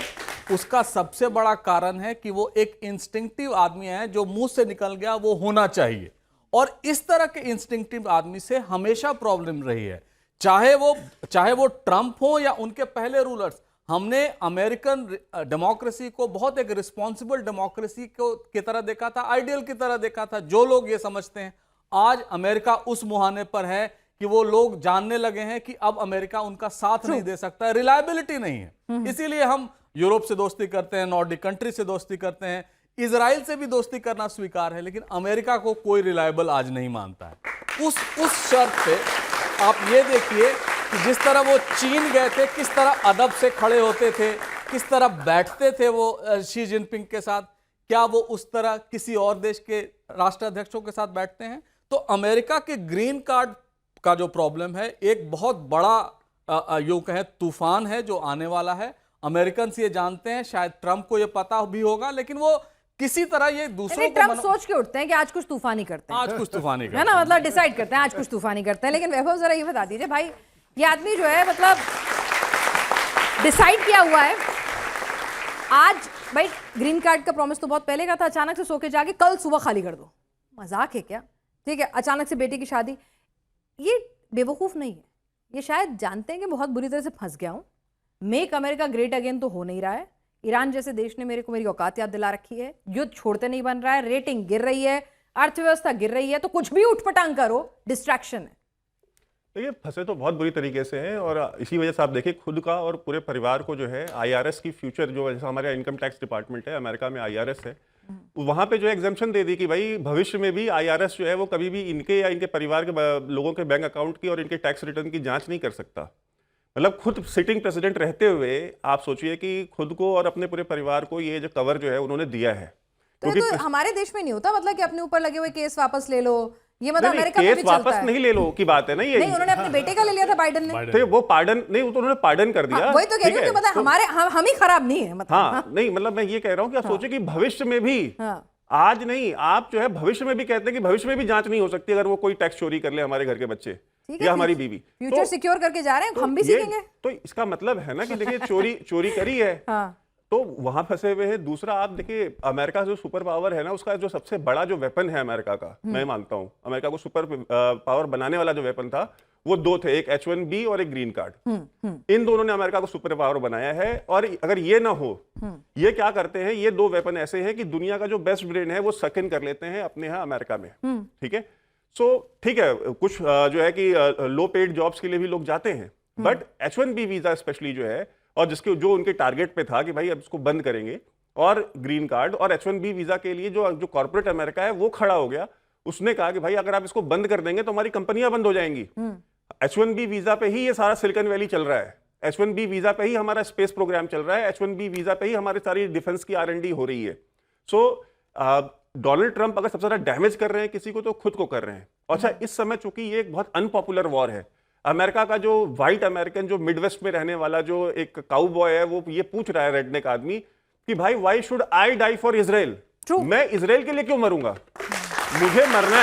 उसका सबसे बड़ा कारण है कि वो एक इंस्टिंक्टिव आदमी है, जो मुंह से निकल गया वो होना चाहिए। और इस तरह के इंस्टिंक्टिव आदमी से हमेशा प्रॉब्लम रही है, चाहे वो ट्रंप हो या उनके पहले रूलर्स। हमने अमेरिकन डेमोक्रेसी को बहुत एक रिस्पॉन्सिबल डेमोक्रेसी की तरह देखा था, आइडियल की तरह देखा था, जो लोग ये समझते हैं। आज अमेरिका उस मुहाने पर है कि वो लोग जानने लगे हैं कि अब अमेरिका उनका साथ नहीं दे सकता है, रिलायबिलिटी नहीं है। इसीलिए हम यूरोप से दोस्ती करते हैं, नॉर्डिक कंट्री से दोस्ती करते हैं, इजराइल से भी दोस्ती करना स्वीकार है, लेकिन अमेरिका को कोई रिलायबल आज नहीं मानता है। उस शर्त पे आप ये देखिए कि जिस तरह वो चीन गए थे, किस तरह अदब से खड़े होते थे, किस तरह बैठते थे वो शी जिनपिंग के साथ, क्या वो उस तरह किसी और देश के राष्ट्राध्यक्षों के साथ बैठते हैं? तो अमेरिका के ग्रीन कार्ड का जो प्रॉब्लम है, एक बहुत बड़ा यूं कहें तूफान है जो आने वाला है। अमेरिकन ये जानते हैं, शायद ट्रंप को ये पता भी होगा, लेकिन वो किसी तरह ये दूसरों को ट्रंप सोच के उठते हैं कि आज कुछ तूफानी करते हैं, आज कुछ तूफानी है ना, मतलब डिसाइड करते हैं आज कुछ तूफानी करते हैं। लेकिन वैभव जरा ये बता दीजिए भाई, ये आदमी जो है मतलब डिसाइड किया हुआ है आज भाई, ग्रीन कार्ड का प्रॉमिस तो बहुत पहले का था, अचानक से सो के जाके कल सुबह खाली कर दो, मजाक है क्या? ठीक है, अचानक से बेटी की शादी, ये बेवकूफ नहीं है, ये शायद जानते हैं कि बहुत बुरी तरह से फंस गया हूं। मेक अमेरिका ग्रेट अगेन तो हो नहीं रहा है, ईरान जैसे देश ने मेरे को मेरी औकात याद दिला रखी है, युद्ध छोड़ते नहीं बन रहा है, रेटिंग गिर रही है, अर्थव्यवस्था गिर रही है, तो कुछ भी उठपटांग करो, डिस्ट्रैक्शन है। देखिए फंसे तो बहुत बुरी तरीके से हैं, और इसी वजह से आप देखिए खुद का और पूरे परिवार को जो है आईआरएस की फ्यूचर, जो जैसा हमारे इनकम टैक्स डिपार्टमेंट है अमेरिका में आईआरएस है, वहां पे जो है एग्जेम्पशन दे दी कि भाई भविष्य में भी आईआरएस जो है वो कभी भी इनके या इनके परिवार के लोगों के बैंक अकाउंट की और इनके टैक्स रिटर्न की जांच नहीं कर सकता। मतलब खुद सिटिंग प्रेसिडेंट रहते हुए आप सोचिए कि खुद को और अपने पूरे परिवार को ये जो कवर जो है उन्होंने दिया है। तो हमारे देश में नहीं होता, मतलब कि अपने ऊपर लगे हुए केस वापस ले लो, ये मतलब नहीं, अमेरिका में भी चलता है। वापस नहीं ले लो की बात है ना, ये नहीं, उन्होंने अपने बेटे का ले लिया था बाइडेन ने, तो वो पार्डन नहीं, वो तो उन्होंने पार्डन कर दिया। वही तो कह रही हूँ कि मतलब हमारे हम ही खराब नहीं है, मतलब हाँ नहीं, मतलब मैं ये कह रहा हूँ कि आप सोचिए कि भविष्य में भी, आज नहीं आप जो है भविष्य में भी कहते हैं कि भविष्य में भी जांच नहीं हो सकती अगर वो कोई टैक्स चोरी कर ले हमारे घर के बच्चे या हमारी बीवी, फ्यूचर सिक्योर करके जा रहे हैं, हम भी सीखेंगे। तो इसका मतलब है ना कि देखिए चोरी करी है, तो वहां फंसे हुए हैं। दूसरा आप देखिए अमेरिका जो सुपर पावर है ना, उसका जो सबसे बड़ा जो वेपन है अमेरिका का, मैं मानता हूं अमेरिका को सुपर पावर बनाने वाला जो वेपन था वो दो थे, एक H1B और एक ग्रीन कार्ड। इन दोनों ने अमेरिका को सुपर पावर बनाया है। और अगर ये ना हो, ये क्या करते हैं, ये दो वेपन ऐसे हैं कि दुनिया का जो बेस्ट ब्रेन है वो सकिन कर लेते हैं अपने यहाँ अमेरिका में। ठीक है, सो ठीक है, कुछ जो है कि लो पेड जॉब्स के लिए भी लोग जाते हैं, बट H1B वीजा स्पेशली जो है, और जिसके जो उनके टारगेट पे था कि भाई अब इसको बंद करेंगे, और ग्रीन कार्ड और H1B वीजा के लिए जो कॉर्पोरेट अमेरिका है वो खड़ा हो गया। उसने कहा कि भाई अगर आप इसको बंद कर देंगे तो हमारी कंपनियां बंद हो जाएंगी। H1B वीजा पे ही ये सारा सिलिकॉन वैली चल रहा है, H1B वीजा पे ही हमारा स्पेस प्रोग्राम चल रहा है, H1B वीजा पे ही हमारी सारी डिफेंस की R&D हो रही है। सो डोनाल्ड ट्रंप अगर सबसे ज्यादा डैमेज कर रहे हैं किसी को तो खुद को कर रहे हैं। अच्छा, इस समय चूंकि ये एक बहुत अनपॉपुलर वॉर है, अमेरिका का जो व्हाइट अमेरिकन जो मिडवेस्ट में रहने वाला जो एक काउबॉय है, वो ये पूछ रहा है रेडनेक आदमी कि भाई why should I die for Israel, मैं इजराइल के लिए क्यों मरूंगा? मुझे मरना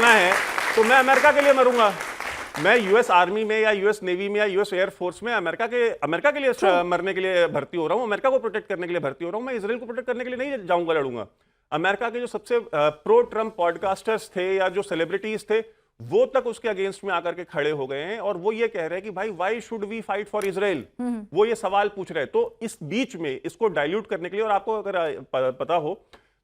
है तो मैं अमेरिका के लिए मरूंगा। मैं यूएस आर्मी में या यूएस नेवी में या यूएस एयर फोर्स में अमेरिका के लिए मरने के लिए भर्ती हो रहा हूं, अमेरिका को प्रोटेक्ट करने के लिए भर्ती हो रहा हूं। मैं इजराइल को प्रोटेक्ट करने के लिए नहीं जाऊंगा, लड़ूंगा। अमेरिका के जो सबसे प्रो ट्रम्प पॉडकास्टर्स थे या जो सेलिब्रिटीज थे वो तक उसके अगेंस्ट में आकर के खड़े हो गए हैं और वो ये कह रहे हैं कि भाई why should we fight for Israel, वो ये सवाल पूछ रहे हैं। तो इस बीच में इसको डाइल्यूट करने के लिए, और आपको अगर पता हो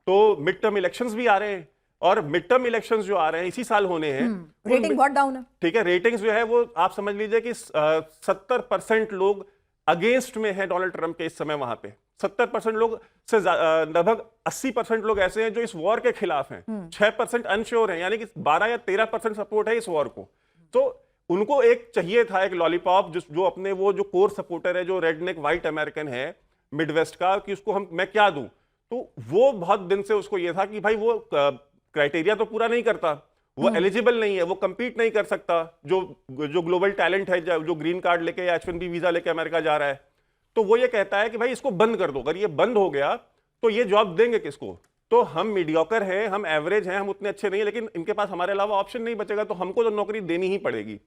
तो मिड टर्म इलेक्शंस भी आ रहे हैं और मिड टर्म इलेक्शंस जो आ रहे हैं इसी साल होने हैं। रेटिंग बहुत डाउन है। ठीक है, रेटिंग्स जो है वो आप समझ लीजिए कि 70% लोग अगेंस्ट में हैं डोनाल्ड ट्रंप के इस समय। वहां पे 70% लोग से लगभग 80% लोग ऐसे हैं जो इस वॉर के खिलाफ हैं। 6% अनश्योर हैं, यानी कि 12 या 13% सपोर्ट है इस वॉर को। तो उनको एक चाहिए था एक लॉलीपॉप जो अपने वो जो कोर सपोर्टर है, जो रेडनेक व्हाइट अमेरिकन है मिडवेस्ट का, कि उसको मैं क्या दूं। तो वो बहुत दिन से उसको ये था कि भाई वो क्राइटेरिया तो पूरा नहीं करता, वो एलिजिबल नहीं है, वो compete नहीं कर सकता, जो ग्लोबल टैलेंट है, जो ग्रीन कार्ड लेके या H1B वीजा लेके अमेरिका जा रहा है। तो वो ये कहता है कि भाई इसको बंद कर दो, अगर ये बंद हो गया तो ये जॉब देंगे किसको। तो हम मीडियोकर हैं, हम एवरेज हैं, हम उतने अच्छे नहीं, लेकिन इनके पास हमारे अलावा ऑप्शन नहीं बचेगा, तो हमको तो नौकरी देनी ही पड़ेगी।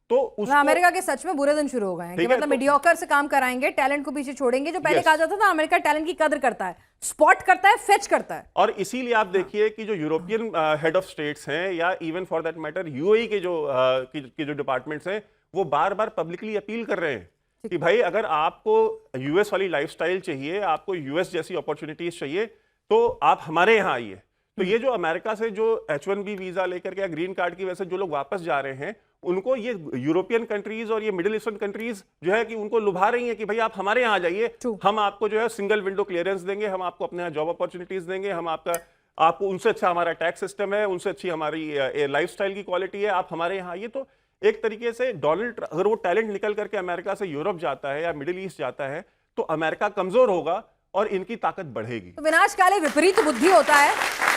तो अमेरिका के सच में बुरे दिन शुरू हो गए हैं कि मतलब मीडियोकर से काम कराएंगे, टैलेंट को पीछे छोड़ेंगे। जो पहले कहा जाता था अमेरिका टैलेंट की कदर करता है, स्पॉट करता है, फेच करता है। और इसीलिए आप देखिए कि जो यूरोपियन हेड ऑफ स्टेट्स हैं या even for that matter UAE के जो डिपार्टमेंट्स हैं, वो बार बार पब्लिकली अपील कर रहे हैं कि भाई अगर आपको यूएस वाली लाइफस्टाइल चाहिए, आपको यूएस जैसी अपॉर्चुनिटीज चाहिए, तो आप हमारे यहाँ आइए। तो ये जो अमेरिका से जो H1B वीजा लेकर के या ग्रीन कार्ड की वजह से जो लोग वापस जा रहे हैं, उनको ये यूरोपियन कंट्रीज और ये मिडिल ईस्टर्न कंट्रीज जो है कि उनको लुभा रही हैं कि भाई आप हमारे यहाँ आ जाइए, हम आपको जो है सिंगल विंडो क्लियरेंस देंगे, हम आपको अपने यहाँ जॉब अपॉर्चुनिटीज देंगे, हम आपको उनसे अच्छा हमारा टैक्स सिस्टम है, उनसे अच्छी हमारी लाइफस्टाइल की क्वालिटी है, आप हमारे यहाँ आइए। तो एक तरीके से डोनाल्ड, अगर वो टैलेंट निकल करके अमेरिका से यूरोप जाता है या मिडिल ईस्ट जाता है, तो अमेरिका कमजोर होगा और इनकी ताकत बढ़ेगी। तो विनाशकाले विपरीत बुद्धि होता है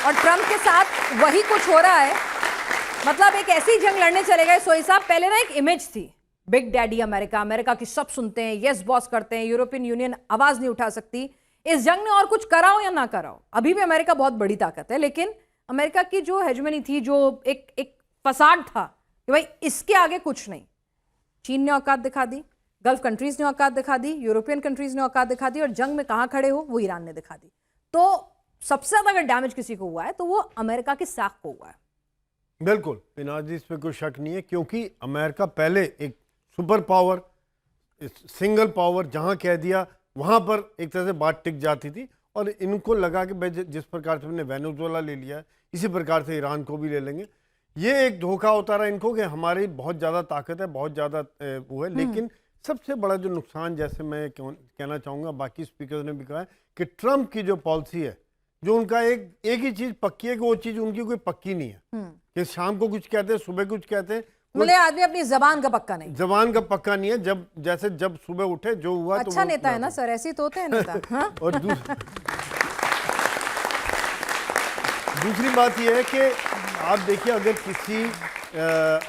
और ट्रंप के साथ वही कुछ हो रहा है। मतलब एक ऐसी जंग लड़ने चले गए। सोई साहब, पहले ना एक इमेज थी, बिग डैडी अमेरिका, अमेरिका की सब सुनते हैं, यस बॉस करते हैं, यूरोपियन यूनियन आवाज नहीं उठा सकती। इस जंग ने और कुछ कराओ या ना कराओ, अभी भी अमेरिका बहुत बड़ी ताकत है, लेकिन अमेरिका की जो हेजमनी थी, जो एक फसाड था कि भाई इसके आगे कुछ नहीं। चीन ने औकात दिखा दी, गल्फ कंट्रीज ने औकात दिखा दी, यूरोपियन कंट्रीज ने औकात दिखा दी, और जंग में कहां खड़े हो वो ईरान ने दिखा दी। तो सबसे ज्यादा अगर डैमेज किसी को हुआ है तो वो अमेरिका की साख को हुआ है। बिल्कुल पिनाज जी, इसमें कोई शक नहीं है, क्योंकि अमेरिका पहले एक सुपर पावर, सिंगल पावर, जहां कह दिया वहां पर एक तरह से बात टिक जाती थी। और इनको लगा कि भाई जिस प्रकार से हमने वेनेजुएला ले लिया है, इसी प्रकार से ईरान को भी ले लेंगे। ये एक धोखा होता रहा इनको कि हमारी बहुत ज़्यादा ताकत है, बहुत ज़्यादा वो है। लेकिन सबसे बड़ा जो नुकसान, जैसे मैं कहना चाहूँगा, बाकी स्पीकर ने भी कहा है कि ट्रंप की जो पॉलिसी है, जो उनका एक ही चीज़ पक्की है कि वो चीज़ उनकी कोई पक्की नहीं है, कि शाम को कुछ कहते हैं, सुबह कुछ कहते हैं। बोले आदमी अपनी जबान का पक्का नहीं, जबान का पक्का नहीं है। जब सुबह उठे जो हुआ, अच्छा नेता है ना सर, ऐसे तो होते हैं नेता। हाँ? और दूसरी बात यह है कि आप देखिए, अगर किसी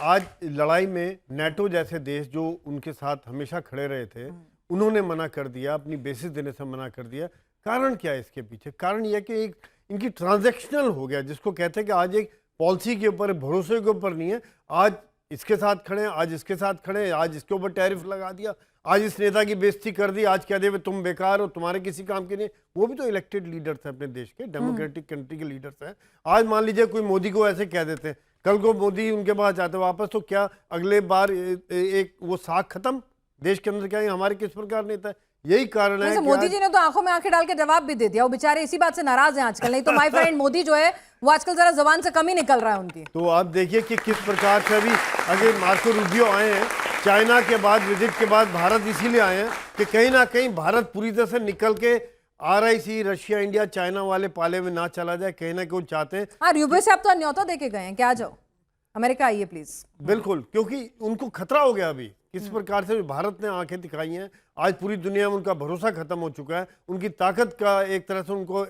आज लड़ाई में नेटो जैसे देश जो उनके साथ हमेशा खड़े रहे थे, उन्होंने मना कर दिया, अपनी बेसिस देने से मना कर दिया। कारण क्या है इसके पीछे? कारण यह कि एक इनकी ट्रांजैक्शनल हो गया, जिसको कहते हैं कि आज एक पॉलिसी के ऊपर, भरोसे के ऊपर नहीं है। आज इसके साथ खड़े हैं, आज इसके साथ खड़े हैं, आज इसके ऊपर टैरिफ लगा दिया, आज इस नेता की बेइज्जती कर दी, आज कह दे तुम बेकार हो, तुम्हारे किसी काम के नहीं। वो भी तो इलेक्टेड लीडर्स हैं अपने देश के, डेमोक्रेटिक कंट्री के लीडर्स हैं। आज मान लीजिए कोई मोदी को ऐसे कह देते हैं, कल को मोदी उनके पास जाते वापस, तो क्या अगले बार एक वो साख खत्म देश के अंदर? क्या हमारे किस प्रकार नेता है? यही कारण है। मोदी जी ने तो आंखों में आंखें डाल के जवाब भी दे दिया, वो बेचारे इसी बात से नाराज हैं आजकल। नहीं तो माय फ्रेंड मोदी जो है वो आजकल जरा जबान से कम ही निकल रहा है उनकी। तो आप देखिए कि किस प्रकार से अभी अगर मार्को रूबियो आए हैं चाइना के बाद, विजिट के बाद भारत इसीलिए आए हैं कि कहीं ना कहीं भारत पूरी तरह से निकल के RIC, रशिया, इंडिया, चाइना वाले पाले में ना चला जाए। कहीं ना कहीं वो चाहते हैं। हाँ, रूबियो से आप तो न्योता देके गए हैं कि आ जाओ अमेरिका आइए प्लीज। बिल्कुल, क्योंकि उनको खतरा हो गया अभी किस प्रकार से भारत ने आंखें दिखाई हैं। आज पूरी दुनिया में उनका भरोसा खत्म हो चुका है, उनकी ताकत का एक तरह से उनको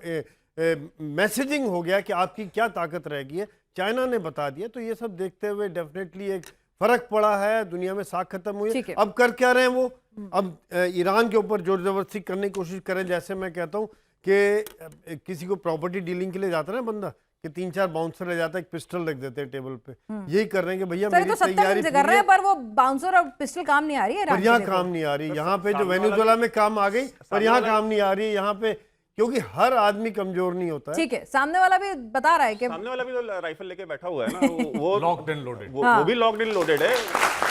मैसेजिंग हो गया कि आपकी क्या ताकत रहेगी है, चाइना ने बता दिया। तो ये सब देखते हुए डेफिनेटली एक फर्क पड़ा है, दुनिया में साख खत्म हुई है। अब कर क्या रहे हैं वो? अब ईरान के ऊपर जोर जबरदस्ती करने की कोशिश करें। जैसे मैं कहता हूँ कि किसी को प्रॉपर्टी डीलिंग के लिए जाता है ना बंदा, कि 3-4 बाउंसर रह जाता है, एक पिस्टल रख देते हैं टेबल पे। यही कर रहे हैं कि भैया मेरी तो तैयारी कर रहे हैं, पर वो बाउंसर और पिस्टल काम नहीं आ रही है। पर यहाँ काम नहीं आ रही। यहाँ पे जो वेनेजुएला में काम आ गई, पर यहाँ काम नहीं आ रही। यहाँ पे क्योंकि हर आदमी कमजोर नहीं होता है। ठीक है, सामने वाला भी बता रहा है कि सामने वाला भी तो राइफल लेके बैठा हुआ है ना, वो लॉक्ड एंड लोडेड। वो भी लॉक्ड एंड लोडेड है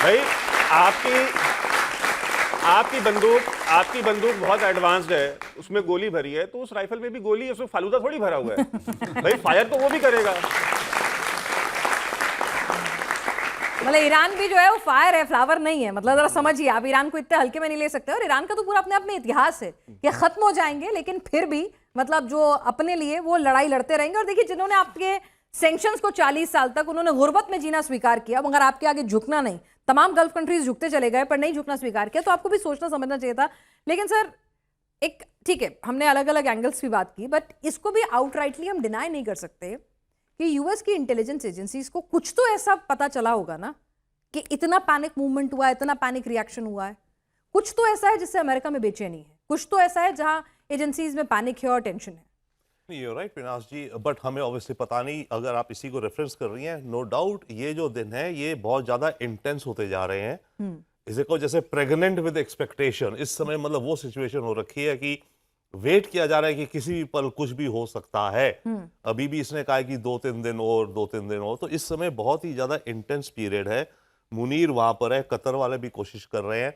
भाई। आपकी बंदूक बहुत एडवांस्ड है, उसमें गोली भरी है, तो उस राइफल में भी गोली है, उसमें फालूदा थोड़ी भरा हुआ है भाई, फायर तो वो भी करेगा। मतलब ईरान भी जो है वो फायर है, फ्लावर नहीं है। मतलब जरा समझिए, आप ईरान को इतने हल्के में नहीं ले सकते। और ईरान का तो पूरा अपने आप में इतिहास है कि खत्म हो जाएंगे, लेकिन फिर भी मतलब जो अपने लिए वो लड़ाई लड़ते रहेंगे। और देखिए, जिन्होंने आपके सैंक्शंस को 40 साल तक उन्होंने गुर्बत में जीना स्वीकार किया, मगर आपके आगे झुकना नहीं। तमाम गल्फ कंट्रीज झुकते चले गए पर नहीं झुकना स्वीकार किया, तो आपको भी सोचना समझना चाहिए था। लेकिन सर, एक ठीक है, हमने अलग अलग एंगल्स भी बात की, बट इसको भी आउटराइटली हम डिनाई नहीं कर सकते कि यूएस की इंटेलिजेंस एजेंसीज को कुछ तो ऐसा पता चला होगा ना कि इतना पैनिक मूवमेंट हुआ है, इतना पैनिक रिएक्शन हुआ है। कुछ तो ऐसा है जिससे अमेरिका में बेचैनी है, कुछ तो ऐसा है जहां एजेंसीज में पैनिक है और टेंशन है। You're right, पिनाश जी, बट हमें ऑब्वियसली पता नहीं। अगर आप इसी को रेफरेंस कर रही हैं, नो डाउट ये जो दिन है ये बहुत ज्यादा इंटेंस होते जा रहे हैं। इसे को जैसे प्रेग्नेंट विद एक्सपेक्टेशन, इस समय मतलब वो सिचुएशन हो रखी है कि वेट किया जा रहा है कि किसी भी पल कुछ भी हो सकता है। अभी भी इसने कहा कि 2-3 दिन और 2-3 दिन और, तो इस समय बहुत ही ज्यादा इंटेंस पीरियड है। मुनीर वहां पर है, कतर वाले भी कोशिश कर रहे हैं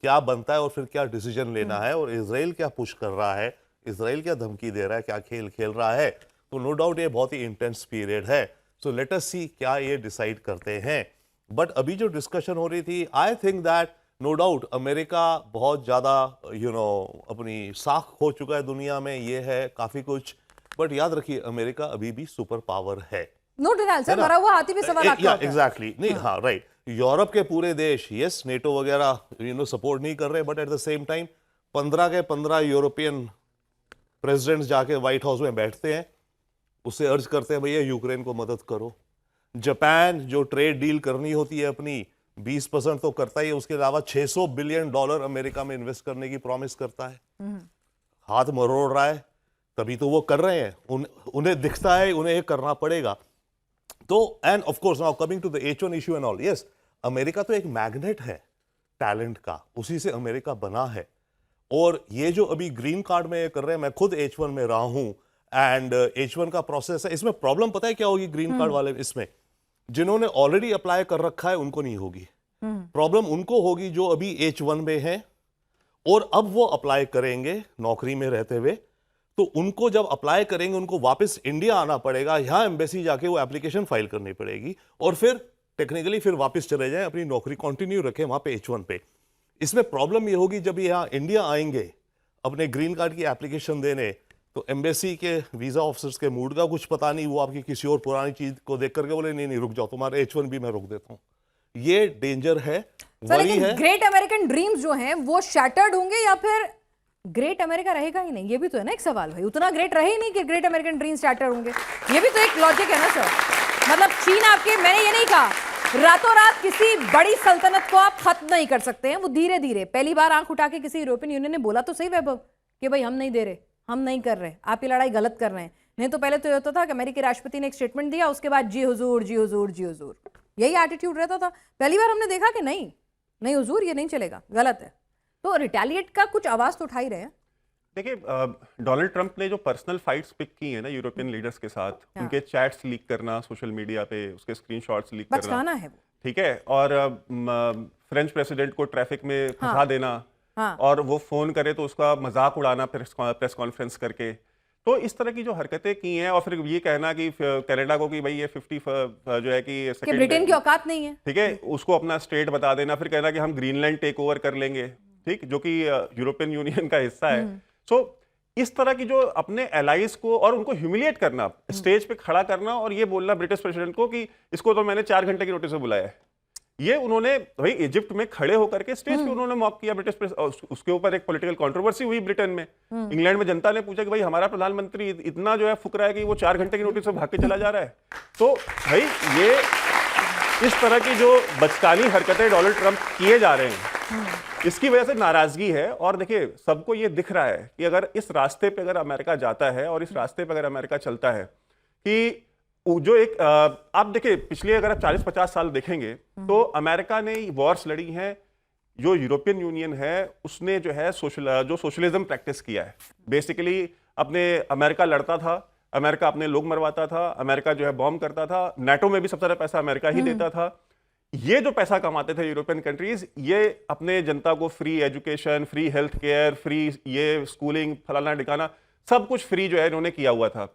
क्या बनता है और फिर क्या डिसीजन लेना है, और इजराइल क्या पुश कर रहा है, इजराइल क्या धमकी दे रहा है, क्या खेल खेल रहा है। तो नो डाउट ये बहुत ही इंटेंस पीरियड है। सो लेट अस सी क्या ये डिसाइड करते हैं। बट अभी जो डिस्कशन हो रही थी, I think that no doubt America बहुत ज्यादा अपनी साख खो चुका है दुनिया में, ये है काफी कुछ। बट याद रखिए, अमेरिका अभी भी सुपर पावर है। नो डिनाइल सर, मरा हुआ हाथी भी सवार आता है। एग्जैक्टली, नहीं, हाँ, राइट। यूरोप के पूरे देश यस नेटो वगैरह सपोर्ट नहीं कर रहे, but at the same time 15 के 15 यूरोपियन प्रेसिडेंट्स जाके व्हाइट हाउस में बैठते हैं, उससे अर्ज करते हैं भैया यूक्रेन को मदद करो। जापान जो ट्रेड डील करनी होती है अपनी 20% तो करता ही है, उसके अलावा $600 बिलियन अमेरिका में इन्वेस्ट करने की प्रॉमिस करता है। हाथ मरोड़ रहा है, तभी तो वो कर रहे हैं। उन्हें दिखता है उन्हें ये करना पड़ेगा। तो and of course now coming to the H1 issue and all, yes America तो एक मैग्नेट है टैलेंट का, उसी से अमेरिका बना है। और ये जो अभी ग्रीन कार्ड में कर रहे हैं, मैं खुद H1 में रहा हूं एंड H1 का प्रोसेस है। इसमें प्रॉब्लम पता है क्या होगी ग्रीन कार्ड वाले, इसमें जिन्होंने ऑलरेडी अप्लाई कर रखा है उनको नहीं होगी प्रॉब्लम, उनको होगी जो अभी H1 में है और अब वो अप्लाई करेंगे नौकरी में रहते हुए। तो उनको जब अप्लाई करेंगे उनको वापस इंडिया आना पड़ेगा, यहां एम्बेसी जाके वो एप्लीकेशन फाइल करनी पड़ेगी और फिर टेक्निकली फिर वापस चले जाएं, अपनी नौकरी कंटिन्यू रखें वहां पे H1 पे। इसमें प्रॉब्लम ये होगी जब यहाँ इंडिया आएंगे अपने ग्रीन कार्ड की एप्लीकेशन देने, तो एम्बेसी के वीजा ऑफिसर्स के मूड का कुछ पता नहीं, वो आपकी किसी और पुरानी चीज को देख करके बोले नहीं रुक जाओ, तुम्हारे H1 भी मैं रोक देता हूँ। ये डेंजर है, वही है। ग्रेट अमेरिकन ड्रीम्स जो हैं वो शैटर्ड होंगे या फिर ग्रेट अमेरिका रहेगा ही नहीं? ये भी तो है ना एक सवाल भाई, उतना ग्रेट रहे ही नहीं कि ग्रेट अमेरिकन ड्रीम्स शैटर होंगे। ये भी तो एक लॉजिक है ना सर। मतलब चीन आपके, मैंने ये नहीं कहा रातों रात किसी बड़ी सल्तनत को आप खत्म नहीं कर सकते हैं, वो धीरे धीरे। पहली बार आंख उठा के किसी यूरोपियन यूनियन ने बोला तो सही वैभव कि भाई हम नहीं दे रहे, हम नहीं कर रहे, आप ये लड़ाई गलत कर रहे हैं। नहीं तो पहले तो ये होता था कि अमेरिकी राष्ट्रपति ने एक स्टेटमेंट दिया, उसके बाद जी हुजूर जी हुजूर जी हुजूर, यही एटीट्यूड रहता था। पहली बार हमने देखा कि नहीं हुजूर ये नहीं चलेगा, गलत है। तो रिटेलिएट का कुछ आवाज तो उठा ही रहे हैं। देखिए, डोनाल्ड ट्रंप ने जो पर्सनल फाइट्स पिक की है ना यूरोपियन लीडर्स के साथ, उनके चैट्स लीक करना सोशल मीडिया पे, उसके स्क्रीनशॉट्स लीक करना है वो, ठीक है, और फ्रेंच प्रेसिडेंट को ट्रैफिक में फंसा देना, और वो फोन करे तो उसका मजाक उड़ाना प्रेस कॉन्फ्रेंस करके। तो इस तरह की जो हरकतें की हैं, और फिर ये कहना कि कनाडा को कि भाई ये 50 जो है कि ब्रिटेन की औकात नहीं है, ठीक है, उसको अपना स्टेट बता देना, फिर कहना कि हम ग्रीनलैंड टेक ओवर कर लेंगे, ठीक, जो कि यूरोपियन यूनियन का हिस्सा है। सो इस तरह की जो अपने एलाइज को और उनको ह्यूमिलिएट करना, स्टेज पे खड़ा करना और ये बोलना ब्रिटिश प्रेसिडेंट को कि इसको तो मैंने 4 घंटे की नोटिस से बुलाया है, ये उन्होंने भाई इजिप्ट में खड़े होकर के स्टेज पे उन्होंने मॉक किया ब्रिटिश प्रेसिडेंट। उसके ऊपर एक पॉलिटिकल कंट्रोवर्सी हुई ब्रिटेन में। इंग्लैंड में जनता ने पूछा कि भाई हमारा प्रधानमंत्री इतना जो है फुकरा है कि वो 4 घंटे की नोटिस से भाग के चला जा रहा है। तो भाई ये इस तरह की जो बचकानी हरकतें डोनाल्ड ट्रंप किए जा रहे हैं, इसकी वजह से नाराजगी है। और देखिए, सबको ये दिख रहा है कि अगर इस रास्ते पे अगर अमेरिका जाता है और इस रास्ते पे अगर अमेरिका चलता है कि जो एक आप देखिए पिछले अगर आप 40-50 साल देखेंगे तो अमेरिका ने वॉर्स लड़ी हैं, जो यूरोपियन यूनियन है उसने जो है सोशलिज्म प्रैक्टिस किया है। बेसिकली अपने अमेरिका लड़ता था, अमेरिका अपने लोग मरवाता था, अमेरिका जो है बॉम्ब करता था, नाटो में भी सबसे ज्यादा पैसा अमेरिका ही देता था। ये जो पैसा कमाते थे यूरोपियन कंट्रीज, ये अपने जनता को free education, free health care, free ये स्कूलिंग, फलाना ढिकाना, सब कुछ फ्री जो है इन्होंने किया हुआ था।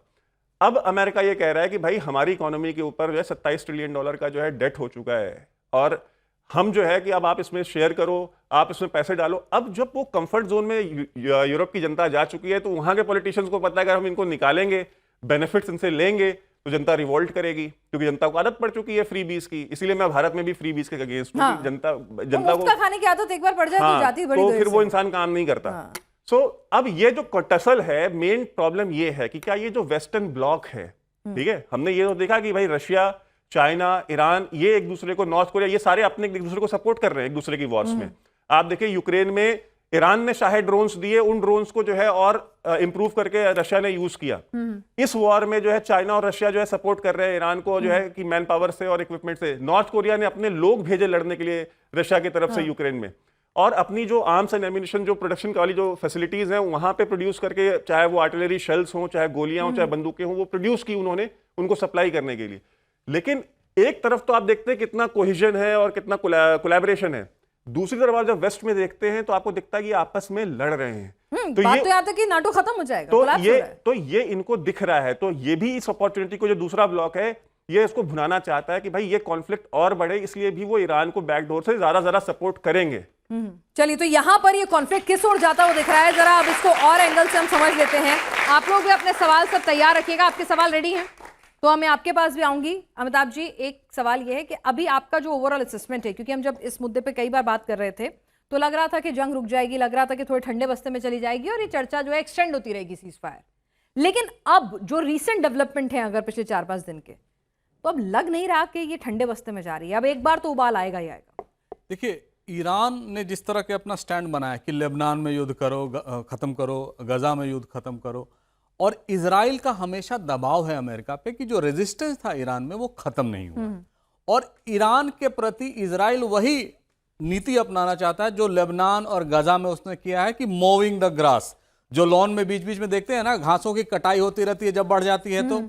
अब अमेरिका ये कह रहा है कि भाई हमारी इकोनॉमी के ऊपर जो है $27 ट्रिलियन का जो है डेट हो चुका है, और हम जो है कि अब आप इसमें शेयर करो, आप इसमें पैसे डालो। अब जब वो कंफर्ट जोन में यूरोप की जनता जा चुकी है, तो वहां के पॉलिटिशियंस को पता है अगर हम इनको निकालेंगे, बेनिफिट्स इनसे लेंगे, तो जनता रिवोल्ट करेगी, क्योंकि जनता को आदत पड़ चुकी है फ्री बीज की। इसीलिए मैं भारत में भी फ्री बीज के अगेंस्ट हूं कि जनता को खाने की आदत एक बार पड़ जाए तो जाती है बड़ी तो देर फिर से। वो इंसान काम नहीं करता। सो अब ये जो टसल है, मेन प्रॉब्लम ये है कि क्या ये जो वेस्टर्न ब्लॉक है, ठीक है, हमने ये तो देखा कि भाई रशिया, चाइना, ईरान, ये एक दूसरे को, नॉर्थ कोरिया, ये सारे अपने एक दूसरे को सपोर्ट कर रहे हैं एक दूसरे की वॉर्स में। आप देखिए यूक्रेन में ईरान ने शायद ड्रोन्स दिए, उन ड्रोन्स को जो है और इंप्रूव करके रशिया ने यूज किया। इस वॉर में जो है चाइना और रशिया जो है सपोर्ट कर रहे हैं ईरान को, जो है कि मैन पावर से और इक्विपमेंट से। नॉर्थ कोरिया ने अपने लोग भेजे लड़ने के लिए रशिया की तरफ से यूक्रेन में, और अपनी जो आर्म्स एंड एम्यूनिशन जो प्रोडक्शन वाली जो फैसिलिटीज हैं वहां पे प्रोड्यूस करके, चाहे वो आर्टिलरी शेल्स हो, चाहे गोलियां हो, चाहे बंदूकें हो, वो प्रोड्यूस की उन्होंने उनको सप्लाई करने के लिए। लेकिन एक तरफ तो आप देखते हैं कितना कोहिजन है और कितना कोलैबोरेशन है, दूसरी तरफ आप जब वेस्ट में देखते हैं तो आपको दिखता है कि ये आपस में लड़ रहे हैं। तो बात तो यहाँ तक कि नाटो खत्म हो जाएगा, तो collapse हो रहा है। तो ये इनको दिख रहा है, तो ये भी इस अपॉर्चुनिटी को, जो दूसरा ब्लॉक है, ये इसको भुनाना चाहता है कि भाई ये कॉन्फ्लिक्ट और बढ़े, इसलिए भी वो ईरान को बैकडोर से ज्यादा सपोर्ट करेंगे। चलिए, तो यहां पर ये कॉन्फ्लिक्ट किस ओर जाता हुआ दिख रहा है, जरा अब इसको और एंगल से हम समझ लेते हैं। आप लोग भी अपने सवाल सब तैयार रखिएगा। आपके सवाल रेडी हैं तो मैं आपके पास भी आऊंगी। अमिताभ जी, एक सवाल ये है कि अभी आपका जो ओवरऑल असेसमेंट है, क्योंकि हम जब इस मुद्दे पे कई बार बात कर रहे थे तो लग रहा था कि जंग रुक जाएगी, लग रहा था कि थोड़े ठंडे बस्ते में चली जाएगी और ये चर्चा जो है एक्सटेंड होती रहेगी सीज फायर। लेकिन अब जो रीसेंट डेवलपमेंट है अगर पिछले 4-5 दिन के, तो अब लग नहीं रहा कि ये ठंडे बस्ते में जा रही है। अब एक बार तो उबाल आएगा ही आएगा। देखिए, ईरान ने जिस तरह के अपना स्टैंड बनाया कि लेबनान में युद्ध करो, खत्म करो, गजा में युद्ध खत्म करो, और इजराइल का हमेशा दबाव है अमेरिका पे कि जो रेजिस्टेंस था ईरान में वो खत्म नहीं हुआ, और ईरान के प्रति इजराइल वही नीति अपनाना चाहता है जो लेबनान और गजा में उसने किया है कि मोविंग द ग्रास। जो लॉन में बीच बीच में देखते हैं ना, घासों की कटाई होती रहती है जब बढ़ जाती है, तो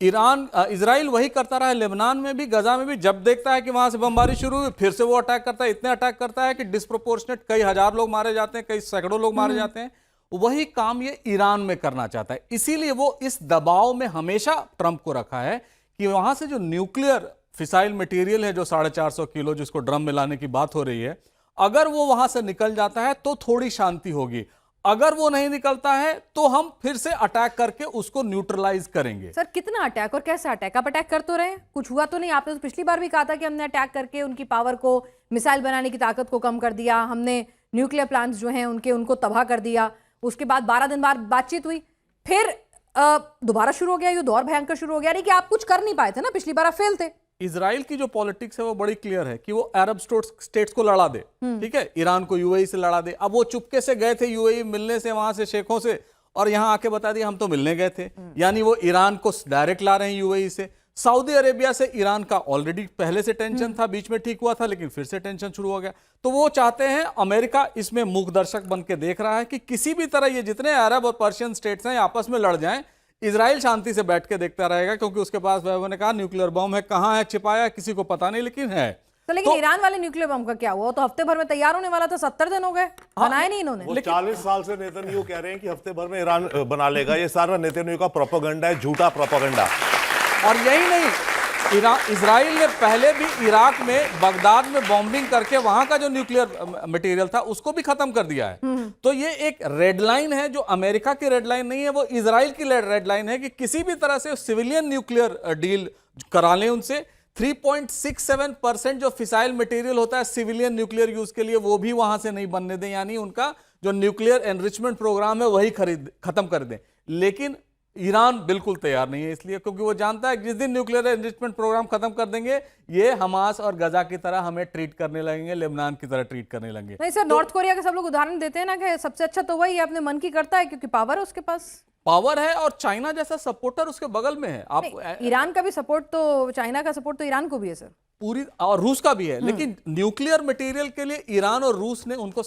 इजराइल वही करता रहा है लेबनान में भी, गजा में भी। जब देखता है कि वहां से बमबारी शुरू हुई, फिर से वो अटैक करता है। इतने अटैक करता है कि डिस्प्रोपोर्शनेट कई हजार लोग मारे जाते हैं, कई सैकड़ों लोग मारे जाते हैं। वही काम ये ईरान में करना चाहता है। इसीलिए वो इस दबाव में हमेशा ट्रंप को रखा है कि वहां से जो न्यूक्लियर फिसाइल मटेरियल है, जो 450 किलो जिसको ड्रम में लाने की बात हो रही है, अगर वो वहां से निकल जाता है तो थोड़ी शांति होगी। अगर वो नहीं निकलता है तो हम फिर से अटैक करके उसको न्यूट्रलाइज करेंगे। सर, कितना अटैक और कैसे अटैक? आप अटैक कर तो रहे हैं, कुछ हुआ तो नहीं? आपने तो पिछली बार भी कहा था कि हमने अटैक करके उनकी पावर को, मिसाइल बनाने की ताकत को कम कर दिया, हमने न्यूक्लियर प्लांट्स जो हैं उनको तबाह कर दिया। उसके बाद 12 दिन बाद बातचीत हुई, फिर दोबारा शुरू हो गया युद्ध, और भयंकर शुरू हो गया। नहीं कि आप कुछ कर नहीं पाए थे ना, पिछली बार आप फेल थे। इजराइल की जो पॉलिटिक्स है वो बड़ी क्लियर है कि वो अरब स्टेट्स को लड़ा दे, ठीक है, ईरान को यूएई से लड़ा दे। अब वो चुपके से गए थे यूएई मिलने से, वहां से शेखों से, और यहां आके बता दिया हम तो मिलने गए थे। यानी वो ईरान को डायरेक्ट ला रहे हैं यूएई से। सऊदी अरेबिया से ईरान का ऑलरेडी पहले से टेंशन था, बीच में ठीक हुआ था, लेकिन फिर से टेंशन शुरू हो गया। तो वो चाहते हैं, अमेरिका इसमें मूक दर्शक बन के देख रहा है कि किसी भी तरह ये जितने अरब और पर्शियन स्टेट्स हैं आपस में लड़ जाएं, इजराइल शांति से बैठ के देखता रहेगा, क्योंकि उसके पास, वैभव ने कहा, न्यूक्लियर बम है। कहां है छिपाया किसी को पता नहीं, लेकिन है। तो लेकिन ईरान वाले न्यूक्लियर बम का क्या हुआ? तो हफ्ते भर में तैयार होने वाला था, 70 दिन हो गए, बनाए नहीं इन्होंने। वो 40 साल से नेतन्याहू कह रहे हैं कि हफ्ते भर में ईरान बना लेगा। ये सारा नेतन्याहू का प्रोपेगेंडा है, झूठा प्रोपेगेंडा। और यही नहीं, इजराइल ने पहले भी इराक में, बगदाद में बॉम्बिंग करके वहां का जो न्यूक्लियर मटेरियल था उसको भी खत्म कर दिया है। तो ये एक रेड लाइन है, जो अमेरिका की रेड लाइन नहीं है, वो इजराइल की रेड लाइन है कि किसी भी तरह से सिविलियन न्यूक्लियर डील करा लें उनसे। 3.67% जो फिसाइल मटेरियल होता है सिविलियन न्यूक्लियर यूज के लिए, वो भी वहां से नहीं बनने दें, यानी उनका जो न्यूक्लियर एनरिचमेंट प्रोग्राम है वही खत्म कर दें। लेकिन ईरान बिल्कुल तैयार नहीं है, इसलिए क्योंकि वो जानता है कि जिस दिन न्यूक्लियर एनरिचमेंट प्रोग्राम खत्म कर देंगे, ये हमास और गजा की तरह हमें ट्रीट करने लगेंगे, लेबनान की तरह ट्रीट करने लगेंगे। नहीं सर, नॉर्थ कोरिया के सब लोग उदाहरण देते हैं ना कि सबसे अच्छा तो वही अपने मन की करता है, क्योंकि पावर है उसके पास, पावर है, और चाइना जैसा सपोर्टर उसके बगल में है। आप ईरान का भी सपोर्ट, तो चाइना का सपोर्ट तो ईरान को भी है सर, पूरी, और रूस का भी है। लेकिन न्यूक्लियर मटेरियल के लिए ईरान और रूस ने उनको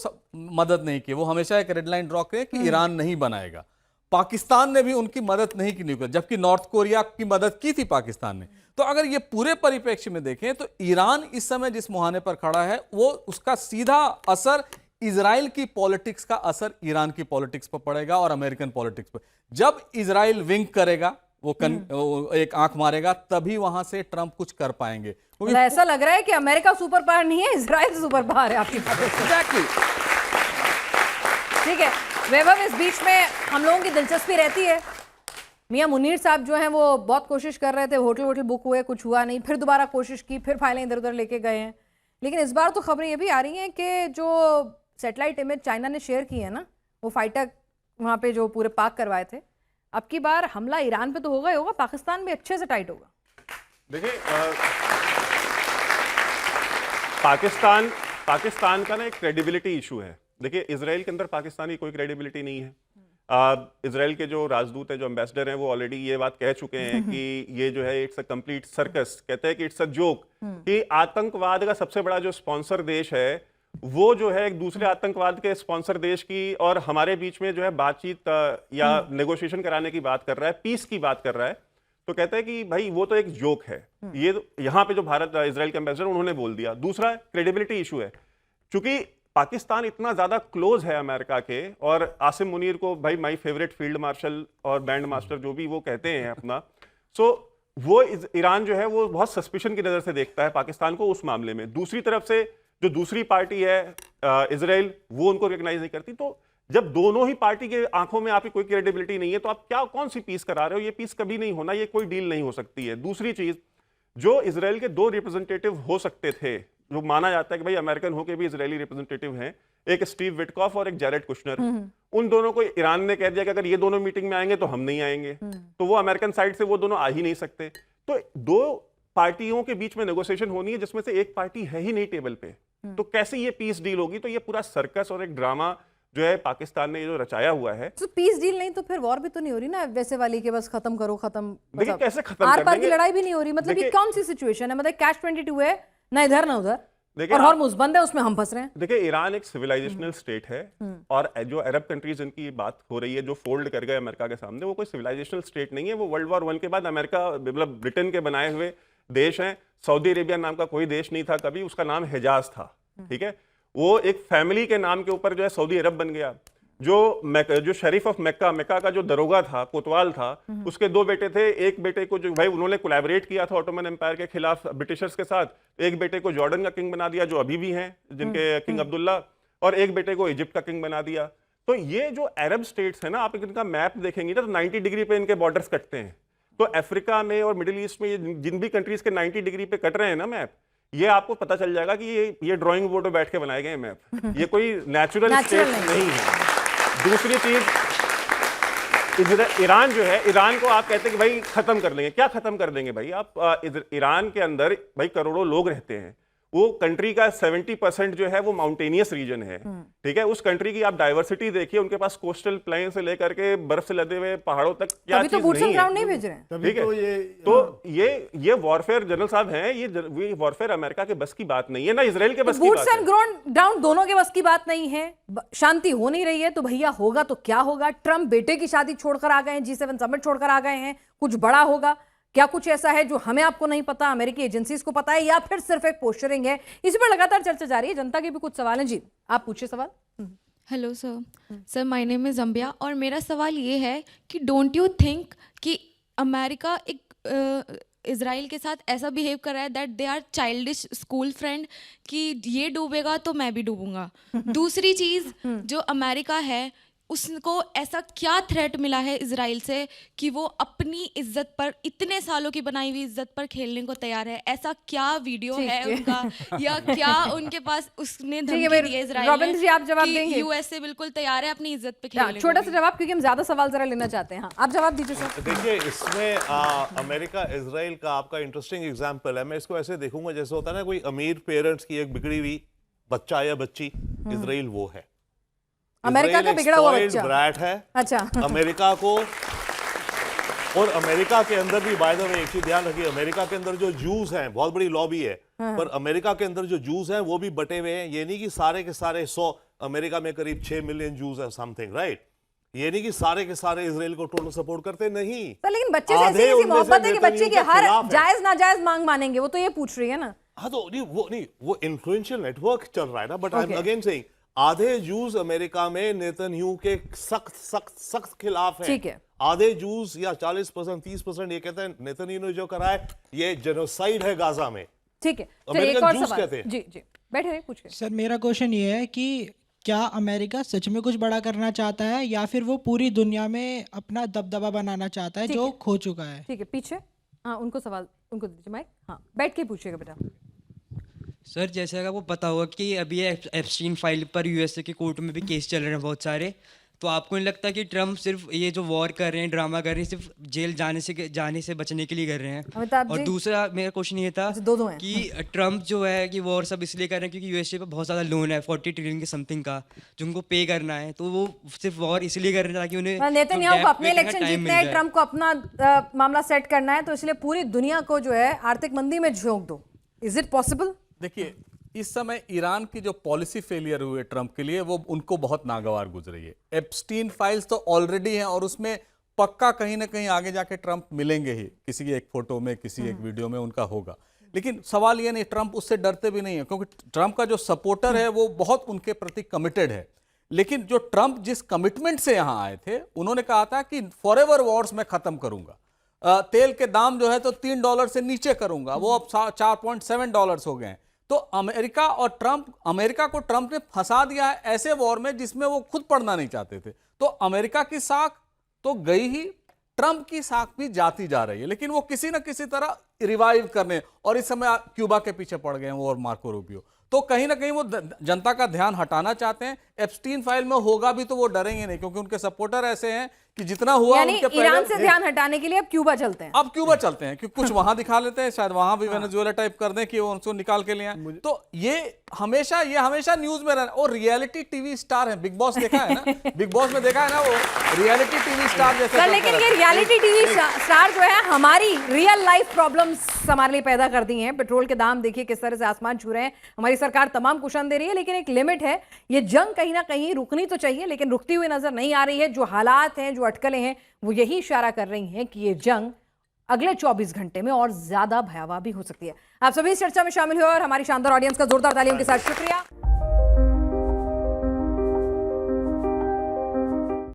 मदद नहीं की। वो हमेशा एक रेड लाइन ड्रॉ किए कि ईरान नहीं बनाएगा। पाकिस्तान ने भी उनकी मदद नहीं की न्यूक्लियर, जबकि नॉर्थ कोरिया की मदद की थी पाकिस्तान ने। तो अगर ये पूरे परिप्रेक्ष्य में देखें तो ईरान इस समय जिस मुहाने पर खड़ा है वो उसका सीधा असर इजराइल की पॉलिटिक्स का असर ईरान की पॉलिटिक्स पर पड़ेगा और अमेरिकन पॉलिटिक्स पर। जब इजराइल विंक करेगा, वो एक आंख मारेगा, तभी वहां से ट्रंप कुछ कर पाएंगे। मतलब ऐसा लग रहा है कि अमेरिका सुपर पावर नहीं है, इजराइल सुपर पावर है आपकी बात। एग्जैक्टली। ठीक है वैभव, इस बीच में हम लोगों की दिलचस्पी रहती है, मियां मुनीर साहब जो हैं वो बहुत कोशिश कर रहे थे, होटल बुक हुए, कुछ हुआ नहीं, फिर दोबारा कोशिश की, फिर फाइलें इधर उधर लेके गए हैं। लेकिन इस बार तो खबरें ये भी आ रही हैं कि जो सैटेलाइट इमेज चाइना ने शेयर की है ना, वो फाइटर वहाँ पे जो पूरे पाक करवाए थे, अब की बार हमला ईरान पे तो होगा ही होगा, पाकिस्तान भी अच्छे से टाइट होगा। देखिए पाकिस्तान का ना एक क्रेडिबिलिटी इशू है। देखिए इजराइल के अंदर पाकिस्तान की कोई क्रेडिबिलिटी नहीं है। इजराइल के जो राजदूत हैं, जो एम्बेसडर हैं, वो ऑलरेडी ये बात कह चुके हैं कि ये जो है इट्स अ कंप्लीट सर्कस, कहते हैं कि इट्स अ जोक, कि आतंकवाद का सबसे बड़ा जो स्पॉन्सर देश है वो जो है एक दूसरे आतंकवाद के स्पॉन्सर देश की और हमारे बीच में जो है बातचीत या नेगोशिएशन कराने की बात कर रहा है, पीस की बात कर रहा है। तो कहते हैं कि भाई वो तो एक जोक है। ये यहाँ पे जो भारत इजराइल के एम्बेसडर उन्होंने बोल दिया। दूसरा क्रेडिबिलिटी इशू है, चूंकि पाकिस्तान इतना ज्यादा क्लोज है अमेरिका के, और आसिम मुनीर को भाई माय फेवरेट फील्ड मार्शल और बैंड मास्टर जो भी वो कहते हैं अपना, सो वो ईरान जो है वो बहुत सस्पिशन की नजर से देखता है पाकिस्तान को उस मामले में। दूसरी तरफ से जो दूसरी पार्टी है इजराइल, वो उनको रिकॉग्नाइज नहीं करती। तो जब दोनों ही पार्टी के आंखों में आपकी कोई क्रेडिबिलिटी नहीं है तो आप क्या कौन सी पीस करा रहे हो? ये पीस कभी नहीं होना, ये कोई डील नहीं हो सकती है। दूसरी चीज, जो इजराइल के 2 रिप्रेजेंटेटिव हो सकते थे, जो माना जाता है कि भाई अमेरिकन होके भी इजरायली रिप्रेजेंटेटिव हैं, एक स्टीव विटकॉफ और एक जैरेड कुशनर, उन दोनों को ईरान ने कह दिया कि अगर ये दोनों मीटिंग में आएंगे तो हम नहीं आएंगे। तो वो अमेरिकन साइड से वो दोनों आ ही नहीं सकते। तो 2 पार्टियों के बीच में नेगोशिएशन होनी है जिसमें से एक पार्टी है ही नहीं टेबल पे, तो कैसे ये पीस डील होगी? तो ये पूरा सर्कस और एक ड्रामा जो है पाकिस्तान ने जो रचाया हुआ है। तो पीस डील नहीं तो फिर वॉर भी तो नहीं हो रही ना वैसे वाली के बस खत्म करो खत्म। देखिए कैसे खत्म आर कर पार की देंगे? लड़ाई भी नहीं हो रही, मतलब ये कौन सी सिचुएशन है? मतलब कैच 22 है, ना इधर ना उधर, देखिए और हॉर्मुज़ बंद है, उसमें हम फंस रहे हैं। देखिए ईरान एक सिविलाइजेशनल स्टेट है, और जो अरब कंट्रीज इनकी बात हो रही है जो फोल्ड कर गए अमेरिका के सामने, वो कोई सिविलाइजेशनल स्टेट नहीं है। वो वर्ल्ड वॉर 1 के बाद अमेरिका मतलब ब्रिटेन के बनाए हुए देश हैं। सऊदी अरेबिया नाम का कोई देश नहीं था कभी, उसका नाम हिजाज था। ठीक है, वो एक फैमिली के नाम के ऊपर जो है सऊदी अरब बन गया। जो शरीफ ऑफ मक्का का जो दरोगा था, कोतवाल था, उसके 2 बेटे थे। एक बेटे को जो भाई उन्होंने कोलैबोरेट किया था ऑटोमन एम्पायर के खिलाफ ब्रिटिशर्स के साथ, एक बेटे को जॉर्डन का किंग बना दिया जो अभी भी हैं, जिनके किंग अब्दुल्ला, और एक बेटे को इजिप्ट का किंग बना दिया। तो ये जो अरब स्टेट्स है ना, आप इनका मैप देखेंगे ना तो 90 डिग्री पे इनके बॉर्डर्स कटते हैं। तो अफ्रीका में और मिडिल ईस्ट में जिन भी कंट्रीज के 90 डिग्री पे कट रहे हैं ना मैप, ये आपको पता चल जाएगा कि ये ड्राइंग बोर्ड पे बैठ के बनाए गए मैप, ये कोई नेचुरल स्टेट नहीं है। दूसरी चीज, ईरान जो है, ईरान को आप कहते हैं कि भाई खत्म कर देंगे। क्या खत्म कर देंगे भाई? आप ईरान के अंदर भाई करोड़ों लोग रहते हैं। वो कंट्री का 70% जो है वो माउंटेनियस रीजन है। ठीक है, उस कंट्री की आप डाइवर्सिटी देखिए, उनके पास कोस्टल प्लेन से लेकर के बर्फ से लदे हुए पहाड़ों तक क्या तभी तो चीज बूट्स ऑन नहीं ग्राउंड है। नहीं भेज रहे हैं। तभी ठीक है, तो ये वॉरफेयर जनरल साहब हैं, ये वॉरफेयर अमेरिका के बस की बात नहीं है, ना इसराइल के बस की बूट्स बात एंड है। ग्राउंड दोनों के बस की बात नहीं है। शांति हो नहीं रही है तो भैया होगा तो क्या होगा? ट्रम्प बेटे की शादी छोड़कर आ गए हैं, G7 समिट छोड़कर आ गए हैं, कुछ बड़ा होगा क्या? कुछ ऐसा है जो हमें आपको नहीं पता, अमेरिकी एजेंसीज को पता है, या फिर सिर्फ एक पोस्टरिंग है? इसी पर लगातार चर्चा जारी है। जनता के भी कुछ सवाल हैं। जी आप पूछिए सवाल। Hello sir, my name is Ambiya, और मेरा सवाल ये है कि डोंट यू थिंक कि अमेरिका एक इज़राइल के साथ ऐसा बिहेव कर रहा है that they are childish school friend, कि ये डूबेगा तो मैं भी डूबूंगा। दूसरी चीज़, जो अमेरिका है उसको ऐसा क्या थ्रेट मिला है इजराइल से कि वो अपनी इज्जत पर, इतने सालों की बनाई हुई इज्जत पर खेलने को तैयार है? ऐसा क्या वीडियो है उनका, या क्या उनके पास उसने धमकी दी है इजराइल रॉबिन जी, आप जवाब देंगे? यूएसए बिल्कुल तैयार है अपनी इज्जत पे खेलने को। छोटा सा जवाब, क्योंकि हम ज्यादा सवाल जरा लेना चाहते हैं। हाँ, आप जवाब दीजिए सर। देखिए इसमें अमेरिका इजराइल का आपका इंटरेस्टिंग एग्जांपल है। मैं इसको ऐसे देखूंगा जैसे होता है ना कोई अमीर पेरेंट्स की एक बिगड़ी हुई बच्चा या बच्ची, इजराइल वो है। अमेरिका का बिगड़ा हुआ बच्चा ब्रैट है। अच्छा अमेरिका को, और अमेरिका के अंदर भी बाय द वे एक चीज ध्यान रखिए, अमेरिका के अंदर जो जूस हैं, बहुत बड़ी लॉबी है, पर अमेरिका के अंदर जो जूस हैं वो भी बटे हुए हैं। ये नहीं कि सारे के सारे 100, अमेरिका में करीब 6 मिलियन जूस है समथिंग, राइट? ये नहीं कि सारे के सारे इसराइल को टोटल सपोर्ट करते, नहीं। सर लेकिन बच्चे से आधे ऐसी उनमें मोहब्बत से है कि बच्चे नेतन्याहू की के हर खिलाफ है। जायज नाजायज मांग मानेंगे, वो तो ये पूछ रही है ना। हाँ तो नहीं वो इन्फ्लुएंशियल नेटवर्क चल रहा है ना, but I am Okay. Again saying आधे जूस अमेरिका में नेतन्याहू के सख्त खिलाफ हैं। ठीक है। आधे जूस या 40% 30% ये कहते हैं नेतन्याहू ने जो करा है ये जेनोसाइड है गाजा में। ठीक है, चलिए एक अमेरिकन और जूस सवाल। कहते हैं। जी जी बैठे रहिए, पूछिए। सर मेरा क्वेश्चन ये है कि क्या अमेरिका सच में कुछ बड़ा करना चाहता है या फिर वो पूरी दुनिया में अपना दबदबा बनाना चाहता है ठीक जो है। खो चुका है? ठीक है, पीछे हाँ उनको सवाल, उनको दीजिए माइक। हाँ बैठ के पूछिएगा बेटा। सर जैसे अगर वो पता होगा कि अभी एप्स्टीन फाइल पर यूएसए के कोर्ट में भी केस चल रहे हैं बहुत सारे, तो आपको नहीं लगता कि ट्रम्प सिर्फ ये जो वॉर कर रहे हैं, ड्रामा कर रहे हैं, सिर्फ जेल जाने से बचने के लिए कर रहे हैं? अमिताभ और जी? दूसरा मेरा क्वेश्चन ये था अच्छा, दो हैं। कि ट्रम्प जो है कि वॉर सब इसलिए कर रहे हैं क्योंकि यूएसए पे बहुत ज़्यादा लोन है 40 ट्रिलियन के समथिंग का जो उनको पे करना है, तो वो सिर्फ वॉर इसलिए कर रहे हैं ताकि उन्हें नेतन्याहू को अपने इलेक्शन टाइम जीतने हैं, ट्रम्प को अपना मामला सेट करना है, तो इसलिए पूरी दुनिया को जो है आर्थिक मंदी में झोंक दो। Is it possible? देखिए इस समय ईरान की जो पॉलिसी फेलियर हुई है ट्रंप के लिए वो उनको बहुत नागवार गुजरी है। एप्स्टीन फाइल्स तो ऑलरेडी हैं और उसमें पक्का कहीं ना कहीं आगे जाके ट्रंप मिलेंगे ही, किसी एक फोटो में किसी एक वीडियो में उनका होगा। लेकिन सवाल ये नहीं, ट्रंप उससे डरते भी नहीं है क्योंकि ट्रंप का जो सपोर्टर है वो बहुत उनके प्रति कमिटेड है। लेकिन जो ट्रंप जिस कमिटमेंट से यहाँ आए थे, उन्होंने कहा था कि फॉरएवर वॉर्स मैं खत्म करूंगा, तेल के दाम जो है तो $3 से नीचे करूंगा, वो अब $4.7 हो गए हैं। तो अमेरिका को ट्रंप ने फंसा दिया है ऐसे वॉर में जिसमें वो खुद पढ़ना नहीं चाहते थे। तो अमेरिका की साख तो गई ही, ट्रंप की साख भी जाती जा रही है, लेकिन वो किसी ना किसी तरह रिवाइव करने, और इस समय क्यूबा के पीछे पड़ गए हैं वो और मार्को रूबियो, तो कहीं ना कहीं वो जनता का ध्यान हटाना चाहते हैं। एप्स्टीन फाइल में होगा भी तो वो डरेंगे नहीं क्योंकि उनके सपोर्टर ऐसे हैं कि जितना हुआ यानी उनके ईरान पहले से ध्यान हटाने के लिए अब क्यूबा चलते हैं। अब क्यूबा चलते हैं कि कुछ वहां दिखा लेते हैं, शायद वहां भी वेनेजुएला टाइप कर दें कि वो उनको निकाल के ले आए। तो ये हमेशा न्यूज में रहना। और रियलिटी टीवी स्टार है, बिग बॉस देखा है ना, बिग बॉस में देखा है ना, वो रियलिटी टीवी स्टार जैसे सर लेकिन ये रियलिटी टीवी स्टार जो है हमारी रियल लाइफ प्रॉब्लम्स हमारे लिए पैदा कर दी हैं। पेट्रोल के दाम देखिए किस तरह से आसमान छू रहे हैं, हमारी सरकार तमाम कुशन दे रही है, लेकिन एक लिमिट है। ये जंग कहीं ना कहीं रुकनी तो चाहिए, लेकिन रुकती हुई नजर नहीं आ रही है। जो हालात हैं, जो अटकलें हैं, वो यही इशारा कर रही हैं कि ये जंग अगले 24 घंटे में और ज्यादा भयावह भी हो सकती है। आप सभी इस चर्चा में शामिल हुए और हमारी शानदार ऑडियंस का जोरदार तालियों के साथ शुक्रिया।